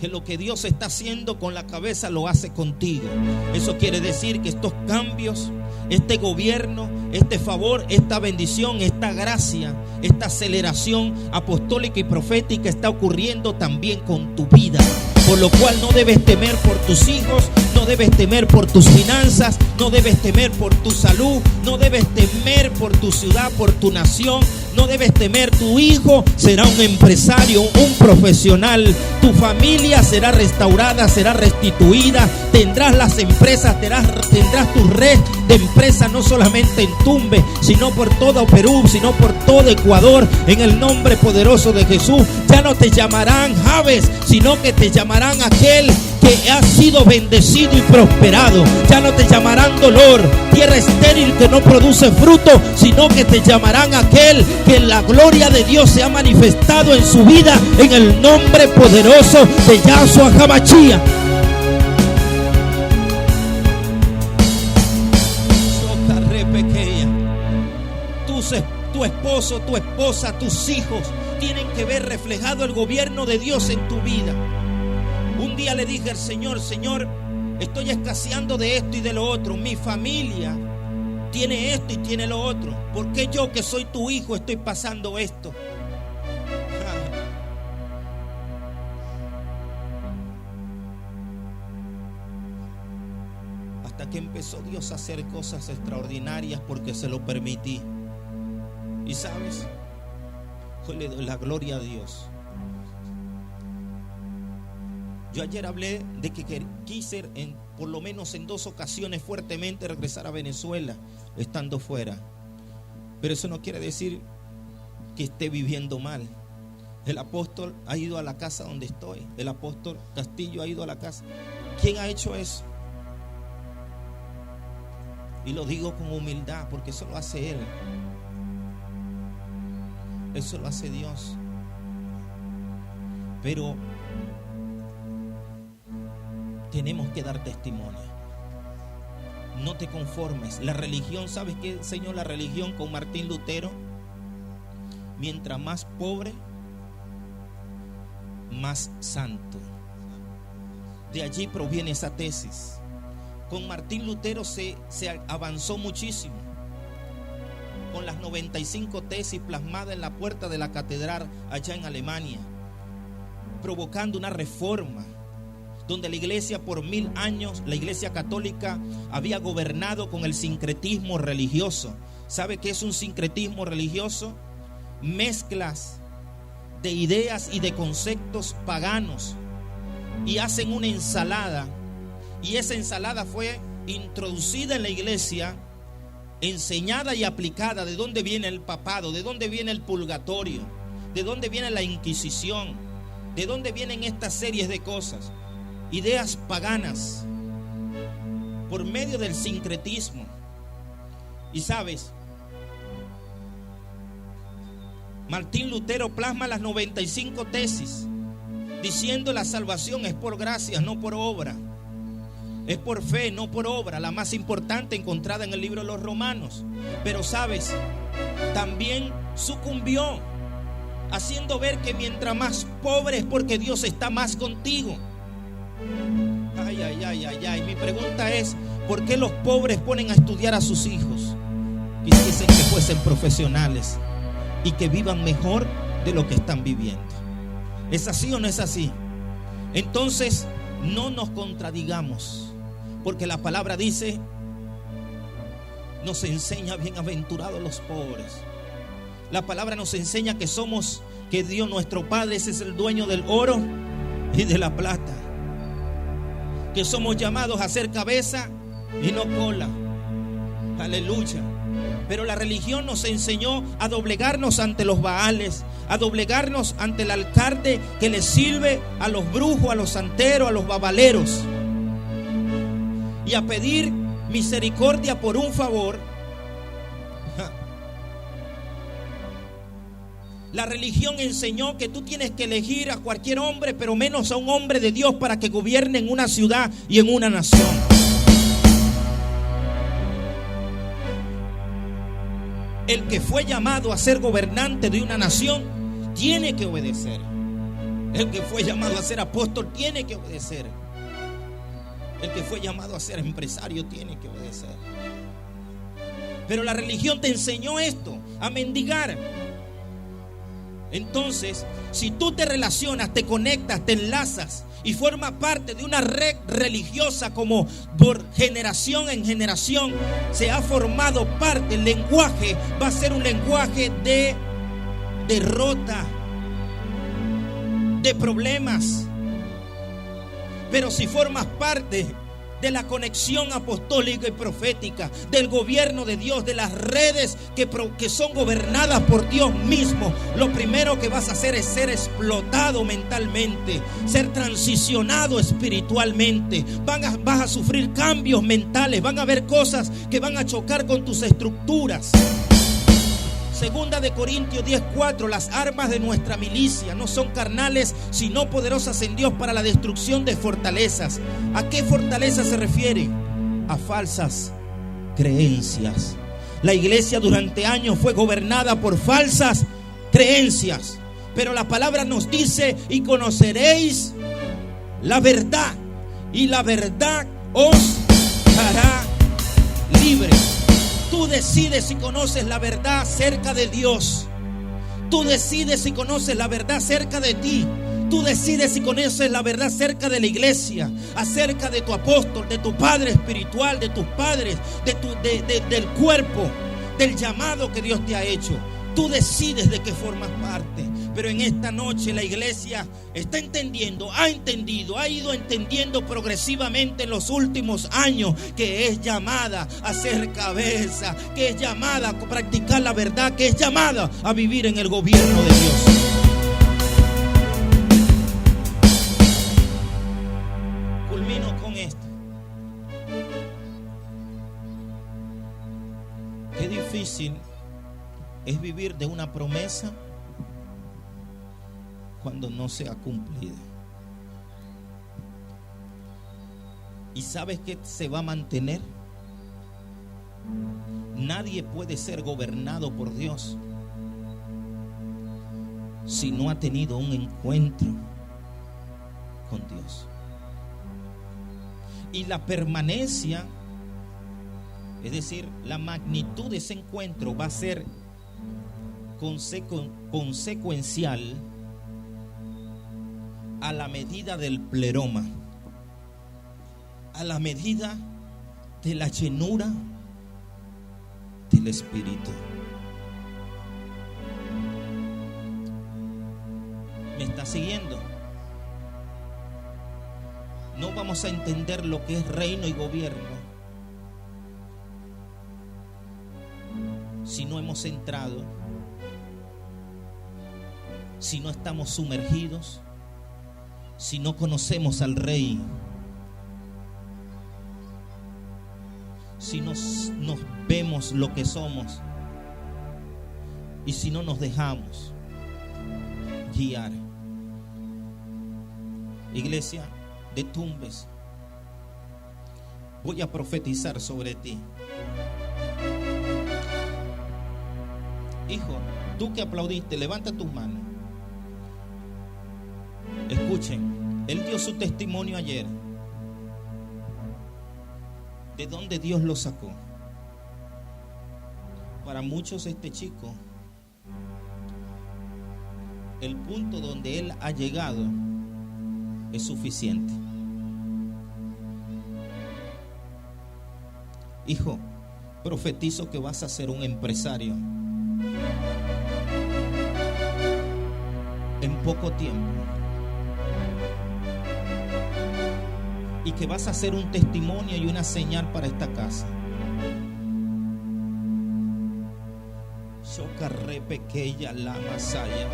que lo que Dios está haciendo con la cabeza lo hace contigo. Eso quiere decir que estos cambios, este gobierno, este favor, esta bendición, esta gracia, esta aceleración apostólica y profética está ocurriendo también con tu vida. Por lo cual no debes temer por tus hijos, no debes temer por tus finanzas, no debes temer por tu salud, no debes temer por tu ciudad, por tu nación, no debes temer. Tu hijo será un empresario, un profesional, tu familia será restaurada, será restituida, tendrás las empresas, tendrás tu red de empresas no solamente en Tumbes, sino por todo Perú, sino por todo Ecuador, en el nombre poderoso de Jesús. Ya no te llamarán Jabes, sino que te llamarán aquel que ha sido bendecido y prosperado. Ya no te llamarán dolor, tierra estéril que no produce fruto, sino que te llamarán aquel que la gloria de Dios se ha manifestado en su vida, en el nombre poderoso de Yahshua HaMashiach. Tu esposo, tu esposa, tus hijos tienen que ver reflejado el gobierno de Dios en tu vida. Un día le dije al Señor: Señor, estoy escaseando de esto y de lo otro. Mi familia tiene esto y tiene lo otro. ¿Por qué yo, que soy tu hijo, estoy pasando esto? Hasta que empezó Dios a hacer cosas extraordinarias porque se lo permití. Y sabes, hoy le doy la gloria a Dios. Yo ayer hablé de que quise por lo menos en 2 ocasiones fuertemente regresar a Venezuela estando fuera. Pero eso no quiere decir que esté viviendo mal. El apóstol ha ido a la casa donde estoy. El apóstol Castillo ha ido a la casa. ¿Quién ha hecho eso? Y lo digo con humildad porque eso lo hace Él. Eso lo hace Dios. Pero tenemos que dar testimonio. No te conformes. La religión, ¿sabes qué enseñó la religión con Martín Lutero? Mientras más pobre, más santo. De allí proviene esa tesis. Con Martín Lutero se avanzó muchísimo. Con las 95 tesis plasmadas en la puerta de la catedral allá en Alemania, provocando una reforma donde la iglesia por 1000 años, la iglesia católica había gobernado con el sincretismo religioso. ¿Sabe qué es un sincretismo religioso? Mezclas de ideas y de conceptos paganos y hacen una ensalada, y esa ensalada fue introducida en la iglesia, enseñada y aplicada. ¿De dónde viene el papado? ¿De dónde viene el purgatorio? ¿De dónde viene la Inquisición? ¿De dónde vienen estas series de cosas? Ideas paganas por medio del sincretismo. Y sabes, Martín Lutero plasma las 95 tesis diciendo: la salvación es por gracia, no por obra. Es por fe, no por obra. La más importante encontrada en el libro de los Romanos. Pero sabes, también sucumbió, haciendo ver que mientras más pobre es porque Dios está más contigo. Ay. Mi pregunta es: ¿por qué los pobres ponen a estudiar a sus hijos? Quisiesen que fuesen profesionales y que vivan mejor de lo que están viviendo. ¿Es así o no es así? Entonces, no nos contradigamos, porque la palabra dice, nos enseña: bienaventurados los pobres. La palabra nos enseña que Dios nuestro Padre ese es el dueño del oro y de la plata, que somos llamados a ser cabeza y no cola. Aleluya. Pero la religión nos enseñó a doblegarnos ante los baales, a doblegarnos ante el alcalde que le sirve a los brujos, a los santeros, a los babaleros, y a pedir misericordia por un favor. La religión enseñó que tú tienes que elegir a cualquier hombre, pero menos a un hombre de Dios, para que gobierne en una ciudad y en una nación. El que fue llamado a ser gobernante de una nación tiene que obedecer. El que fue llamado a ser apóstol tiene que obedecer. El que fue llamado a ser empresario tiene que obedecer. Pero la religión te enseñó esto, a mendigar. Entonces, si tú te relacionas, te conectas, te enlazas y formas parte de una red religiosa, como por generación en generación se ha formado parte, el lenguaje va a ser un lenguaje de derrota, de problemas. Pero si formas parte de la conexión apostólica y profética, del gobierno de Dios, de las redes que son gobernadas por Dios mismo, lo primero que vas a hacer es ser explotado mentalmente, ser transicionado espiritualmente. Vas a sufrir cambios mentales, van a haber cosas que van a chocar con tus estructuras. Segunda de Corintios 10:4: las armas de nuestra milicia no son carnales, sino poderosas en Dios para la destrucción de fortalezas. ¿A qué fortaleza se refiere? A falsas creencias. La iglesia durante años fue gobernada por falsas creencias, pero la palabra nos dice: y conoceréis la verdad, y la verdad os hará libres. Tú decides si conoces la verdad acerca de Dios. Tú decides si conoces la verdad acerca de ti. Tú decides si conoces la verdad acerca de la iglesia, acerca de tu apóstol, de tu padre espiritual, de tus padres, del cuerpo, del llamado que Dios te ha hecho. Tú decides de qué formas parte. Pero en esta noche la iglesia está entendiendo, ha ido entendiendo progresivamente en los últimos años que es llamada a ser cabeza, que es llamada a practicar la verdad, que es llamada a vivir en el gobierno de Dios. Culmino con esto. Qué difícil es vivir de una promesa cuando no se ha cumplido. ¿Y sabes qué se va a mantener? Nadie puede ser gobernado por Dios si no ha tenido un encuentro con Dios. Y la permanencia, es decir, la magnitud de ese encuentro va a ser consecuencial a la medida del pleroma, a la medida de la llenura del Espíritu. ¿Me está siguiendo? No vamos a entender lo que es reino y gobierno si no hemos entrado, si no estamos sumergidos, si no conocemos al Rey. si nos vemos lo que somos y si no nos dejamos guiar. Iglesia de Tumbes, voy a profetizar sobre ti. Hijo, tú que aplaudiste, levanta tus manos. Escuchen, él dio su testimonio ayer. ¿De dónde Dios lo sacó? Para muchos este chico, el punto donde él ha llegado es suficiente. Hijo, profetizo que vas a ser un empresario en poco tiempo y que vas a ser un testimonio y una señal para esta casa. Chocarre pequeña la masaya.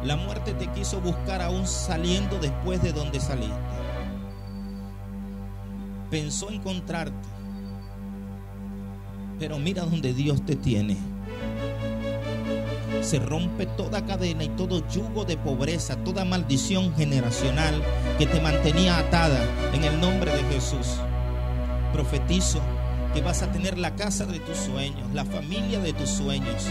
La muerte te quiso buscar aún saliendo después de donde saliste. Pensó encontrarte, pero mira donde Dios te tiene. Se rompe toda cadena y todo yugo de pobreza, toda maldición generacional que te mantenía atada en el nombre de Jesús. Profetizo que vas a tener la casa de tus sueños, la familia de tus sueños,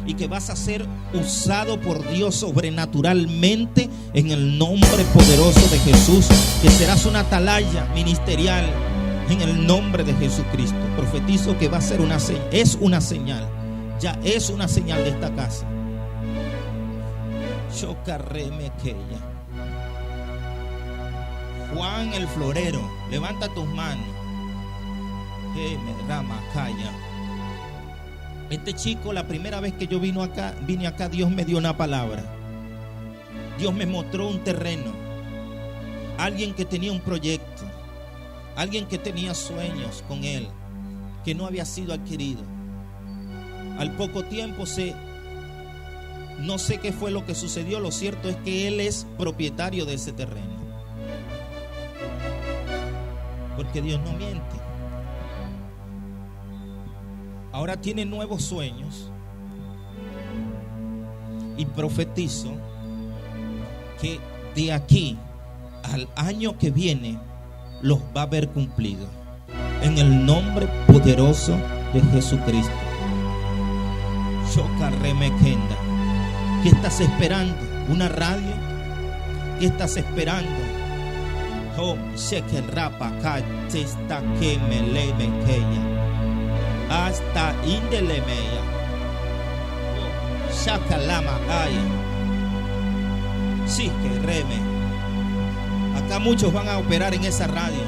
y que vas a ser usado por Dios sobrenaturalmente en el nombre poderoso de Jesús, que serás una atalaya ministerial en el nombre de Jesucristo. Profetizo que va a ser es una señal, ya es una señal de esta casa. Juan el florero, levanta tus manos. Este chico, la primera vez que yo vine acá, Dios me dio una palabra. Dios me mostró un terreno, alguien que tenía un proyecto, alguien que tenía sueños con él, que no había sido adquirido. Al poco tiempo no sé qué fue lo que sucedió. Lo cierto es que él es propietario de ese terreno, porque Dios no miente. Ahora tiene nuevos sueños y profetizo que de aquí al año que viene los va a haber cumplido en el nombre poderoso de Jesucristo. Chocarremequenda. ¿Qué estás esperando? ¿Una radio? ¿Qué estás esperando? Oh, sé que rapa te está que me le mequeña. Hasta indelemeya. Shakalama aya. Sí que reme. Acá muchos van a operar en esa radio.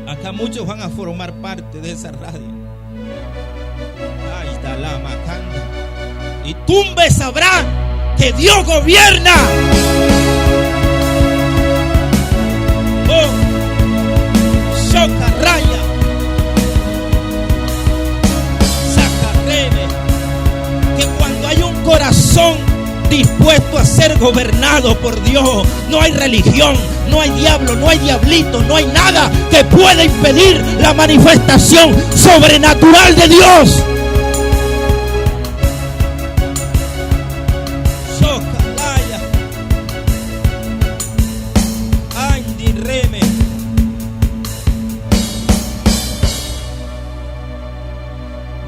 Acá muchos van a formar parte de esa radio. Ahí está la macanda. Y Tumbes sabrá que Dios gobierna. Oh, Shokaraya. Que cuando hay un corazón dispuesto a ser gobernado por Dios, no hay religión, no hay diablo, no hay diablito, no hay nada que pueda impedir la manifestación sobrenatural de Dios. Chokalaya, Andi Reme.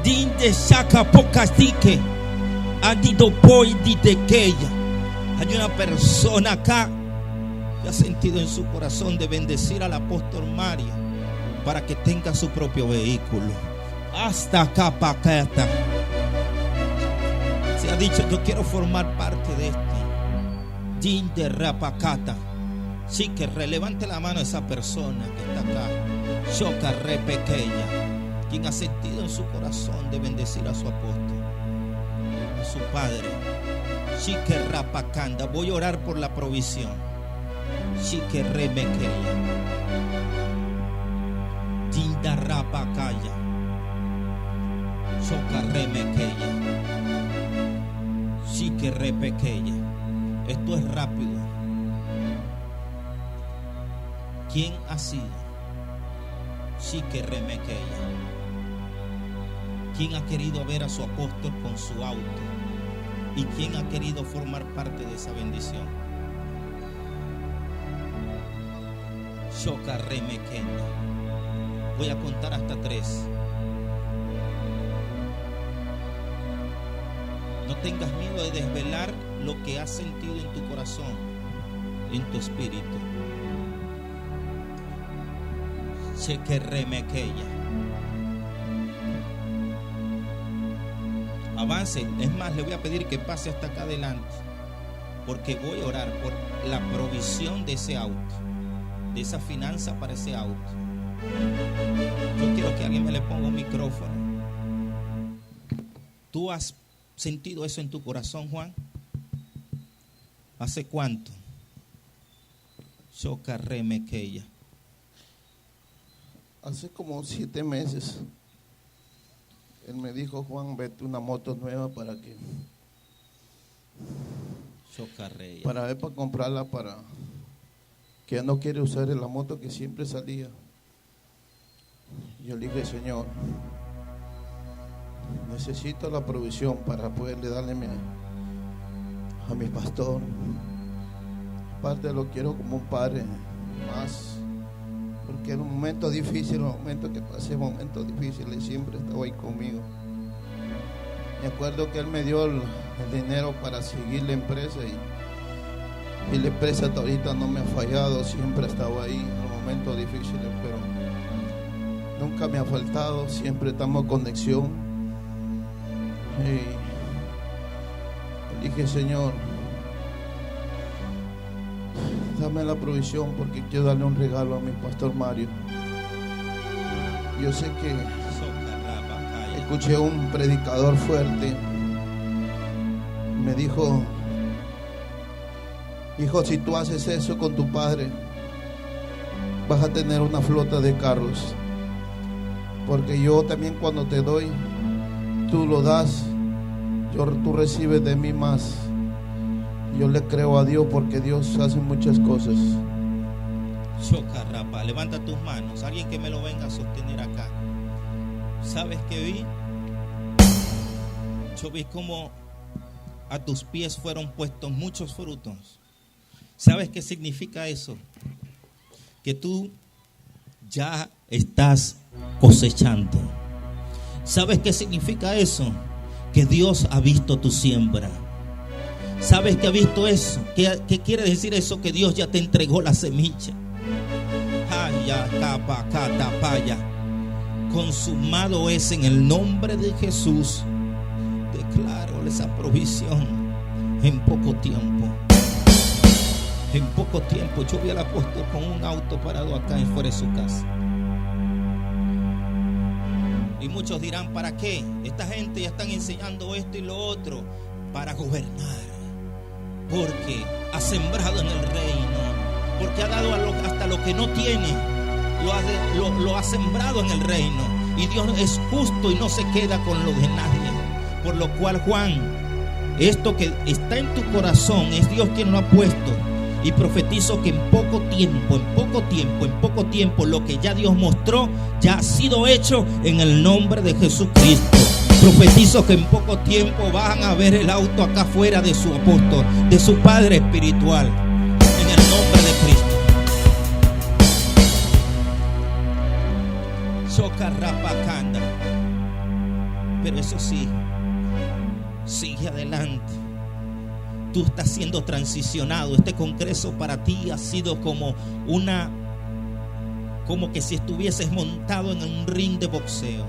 Dinde saca pocastique. Hay una persona acá que ha sentido en su corazón de bendecir al apóstol Mario para que tenga su propio vehículo. Hasta acá pacata. Se ha dicho, yo quiero formar parte de este. Din de rapacata. Sí, que relevante la mano a esa persona que está acá. Choca re pequeña. Quien ha sentido en su corazón de bendecir a su apóstol, a su padre. Chique rapacanda. Voy a orar por la provisión. Chique remequeya. Dinda rapacaya. Choca remequeya. Chique repequeya. Esto es rápido. ¿Quién ha sido? Shikerremekeya. ¿Quién ha querido ver a su apóstol con su auto? ¿Y quién ha querido formar parte de esa bendición? Shokarremekeya. Voy a contar hasta 3. No tengas miedo de desvelar lo que has sentido en tu corazón, en tu espíritu. Shekerremekeya. Avance. Es más, le voy a pedir que pase hasta acá adelante, porque voy a orar por la provisión de ese auto, de esa finanza para ese auto. Yo quiero que alguien me le ponga un micrófono. ¿Tú has sentido eso en tu corazón, Juan? ¿Hace cuánto? Shokarremekeya.
Hace como 7 meses. Él me dijo, Juan, vete una moto nueva para ver para comprarla, para que ya no quiere usar la moto que siempre salía. Yo le dije, Señor, necesito la provisión para poderle darle a mi pastor. Aparte lo quiero como un padre más, porque en los momentos difíciles, en los momentos que pasé momentos difíciles, siempre estaba ahí conmigo. Me acuerdo que él me dio el dinero para seguir la empresa y la empresa hasta ahorita no me ha fallado, siempre ha estado ahí en los momentos difíciles, pero nunca me ha faltado, siempre estamos en conexión. Y dije, Señor, dame la provisión porque quiero darle un regalo a mi pastor Mario. Yo sé que escuché un predicador fuerte, me dijo, hijo, si tú haces eso con tu padre, vas a tener una flota de carros, porque yo también cuando te doy, tú lo das, tú recibes de mí más. Yo le creo a Dios porque Dios hace muchas cosas.
Shokarrapa, levanta tus manos. Alguien que me lo venga a sostener acá. ¿Sabes qué vi? Yo vi como a tus pies fueron puestos muchos frutos. ¿Sabes qué significa eso? Que tú ya estás cosechando. ¿Sabes qué significa eso? Que Dios ha visto tu siembra. ¿Sabes qué ha visto eso? ¿Qué quiere decir eso? Que Dios ya te entregó la semilla. Consumado es en el nombre de Jesús. Declaro esa provisión en poco tiempo. En poco tiempo. Yo vi al apóstol con un auto parado acá fuera de su casa. Y muchos dirán, ¿para qué? Esta gente ya están enseñando esto y lo otro. Para gobernar. Porque ha sembrado en el reino. Porque ha dado hasta lo que no tiene. Lo ha sembrado en el reino. Y Dios es justo y no se queda con lo de nadie. Por lo cual, Juan, esto que está en tu corazón es Dios quien lo ha puesto. Y profetizo que en poco tiempo, lo que ya Dios mostró, ya ha sido hecho en el nombre de Jesucristo. Profetizo que en poco tiempo van a ver el auto acá afuera de su apóstol, de su padre espiritual, en el nombre de Cristo. Socarrapacanda. Pero eso sí, sigue adelante. Tú estás siendo transicionado. Este congreso para ti ha sido como que si estuvieses montado en un ring de boxeo.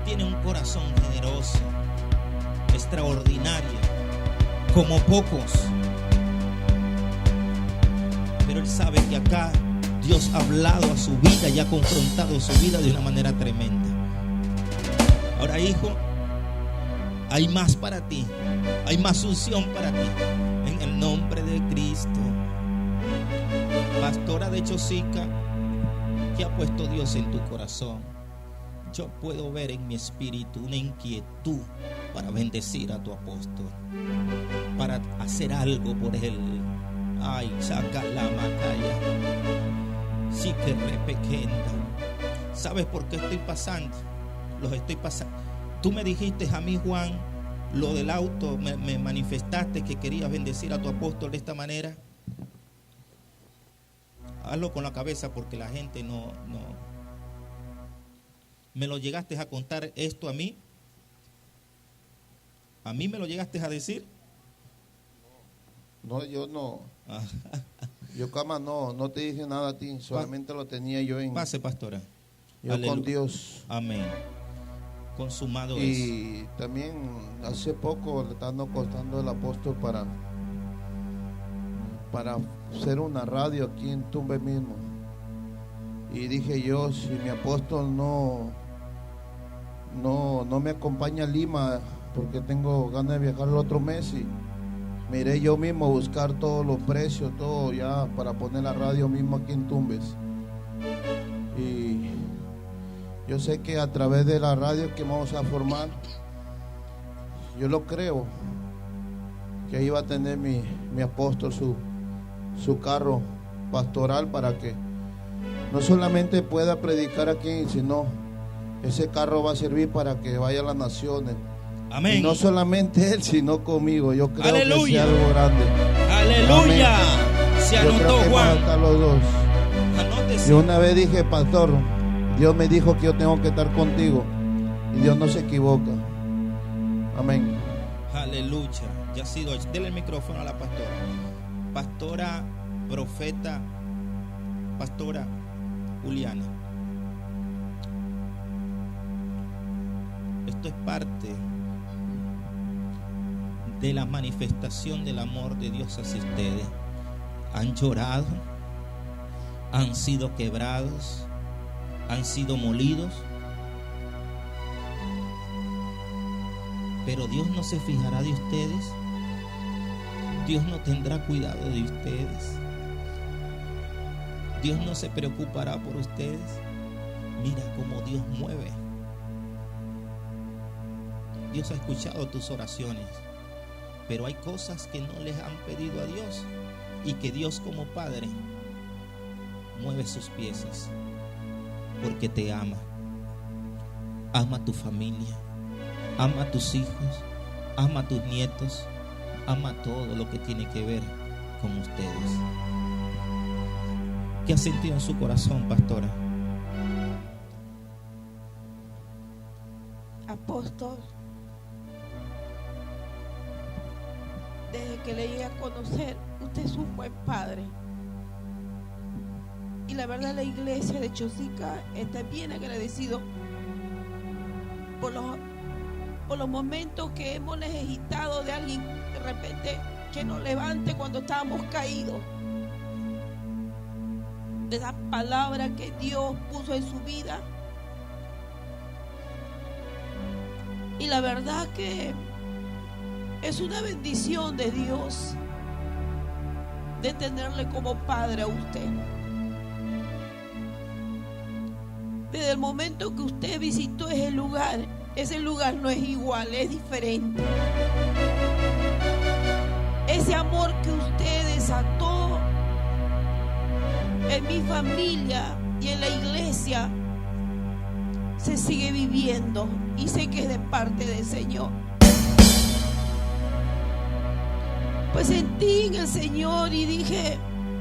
Tiene un corazón generoso, extraordinario, como pocos. Pero él sabe que acá Dios ha hablado a su vida y ha confrontado su vida de una manera tremenda. Ahora, hijo, hay más para ti, hay más unción para ti, en el nombre de Cristo. Pastora de Chosica, ¿qué ha puesto Dios en tu corazón? Yo puedo ver en mi espíritu una inquietud para bendecir a tu apóstol, para hacer algo por él. Ay, saca la macaya. Sí que repequenda. ¿Sabes por qué estoy pasando? Los estoy pasando. Tú me dijiste a mí, Juan, lo del auto, me manifestaste que querías bendecir a tu apóstol de esta manera. Hazlo con la cabeza porque la gente no. ¿Me lo llegaste a contar esto a mí? ¿A mí me lo llegaste a decir?
No, yo no. Yo, cama, no te dije nada a ti, solamente lo tenía yo en...
Pase, pastora.
Yo
Aleluya.
con Dios.
Amén. Consumado es.
Y también hace poco le estaba costando el apóstol para hacer una radio aquí en Tumbes mismo. Y dije yo, si mi apóstol no me acompaña a Lima, porque tengo ganas de viajar el otro mes, y me iré yo mismo a buscar todos los precios, todo ya para poner la radio mismo aquí en Tumbes. Y yo sé que a través de la radio que vamos a formar, yo lo creo, que ahí va a tener mi apóstol su carro pastoral para que no solamente pueda predicar aquí, sino ese carro va a servir para que vaya a las naciones.
Amén.
Y no solamente él, sino conmigo. Yo creo
Aleluya.
que sea algo grande.
Aleluya.
Amén.
Se
Yo
anotó,
creo que
Juan.
vamos a estar los dos.
Anótese.
Yo una vez dije, pastor, Dios me dijo que yo tengo que estar contigo. Y Dios no se equivoca. Amén.
Aleluya. Ya ha sido hecho. Dele el micrófono a la pastora. Pastora, profeta, pastora Juliana. Esto es parte de la manifestación del amor de Dios hacia ustedes. Han llorado, han sido quebrados, han sido molidos, pero Dios no se fijará de ustedes. Dios no tendrá cuidado de ustedes. Dios no se preocupará por ustedes. Mira cómo Dios mueve. Dios ha escuchado tus oraciones, pero hay cosas que no les han pedido a Dios, y que Dios como Padre mueve sus piezas porque te ama. Ama a tu familia, ama a tus hijos, ama a tus nietos, ama todo lo que tiene que ver con ustedes. ¿Qué ha sentido en su corazón, pastora?
Apóstol, desde que le llegué a conocer, usted es un buen padre. Y la verdad, la iglesia de Chosica está bien agradecido por los momentos que hemos necesitado de alguien de repente que nos levante cuando estábamos caídos. De esa palabra que Dios puso en su vida. Y la verdad que es una bendición de Dios de tenerle como padre a usted. Desde el momento que usted visitó ese lugar no es igual, es diferente. Ese amor que usted desató en mi familia y en la iglesia se sigue viviendo, y sé que es de parte del Señor. Pues sentí en el Señor y dije,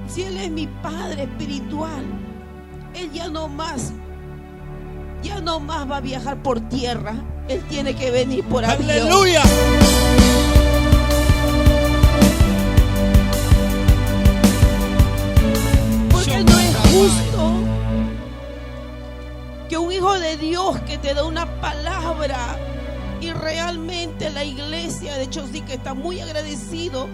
si Él es mi Padre espiritual, Él ya no más va a viajar por tierra. Él tiene que venir por avión.
¡Aleluya!
Porque no es justo que un hijo de Dios que te da una palabra, y realmente la iglesia de Chosica está muy agradecido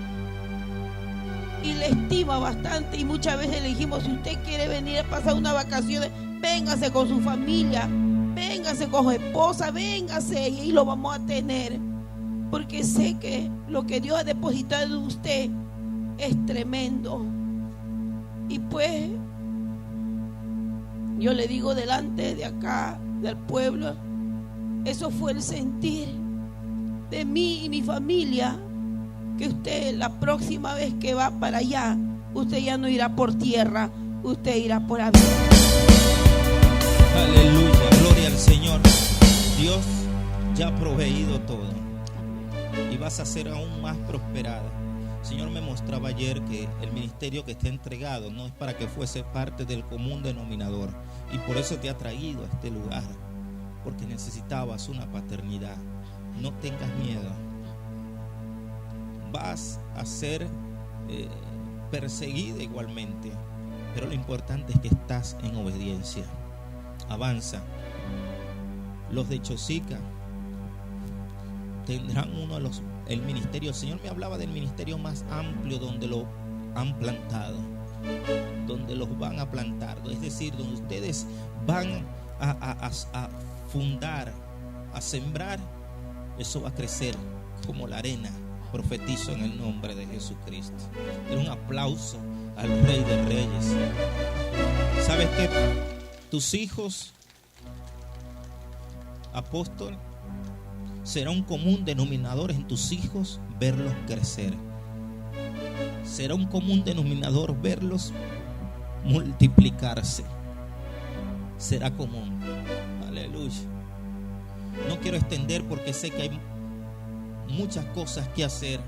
y le estima bastante, y muchas veces le dijimos, si usted quiere venir a pasar unas vacaciones, véngase con su familia, véngase con su esposa, véngase, y ahí lo vamos a tener, porque sé que lo que Dios ha depositado en usted es tremendo. Y pues yo le digo delante de acá, del pueblo, eso fue el sentir de mí y mi familia, que usted la próxima vez que va para allá usted ya no irá por tierra, usted irá por abismo.
Aleluya, gloria al Señor. Dios ya ha proveído todo y vas a ser aún más prosperada. El Señor me mostraba ayer que el ministerio que está entregado no es para que fuese parte del común denominador, y por eso te ha traído a este lugar, porque necesitabas una paternidad. No tengas miedo. Vas a ser perseguida igualmente, pero lo importante es que estás en obediencia. Avanza. Los de Chosica tendrán el ministerio. El Señor me hablaba del ministerio más amplio, donde lo han plantado, donde los van a plantar, es decir, donde ustedes van a fundar, a sembrar. Eso va a crecer como la arena. Profetizo en el nombre de Jesucristo. Un aplauso al Rey de Reyes. ¿Sabes qué? Tus hijos, apóstol, será un común denominador en tus hijos verlos crecer. Será un común denominador verlos multiplicarse. Será común. Aleluya. No quiero extender porque sé que hay muchas cosas que hacer.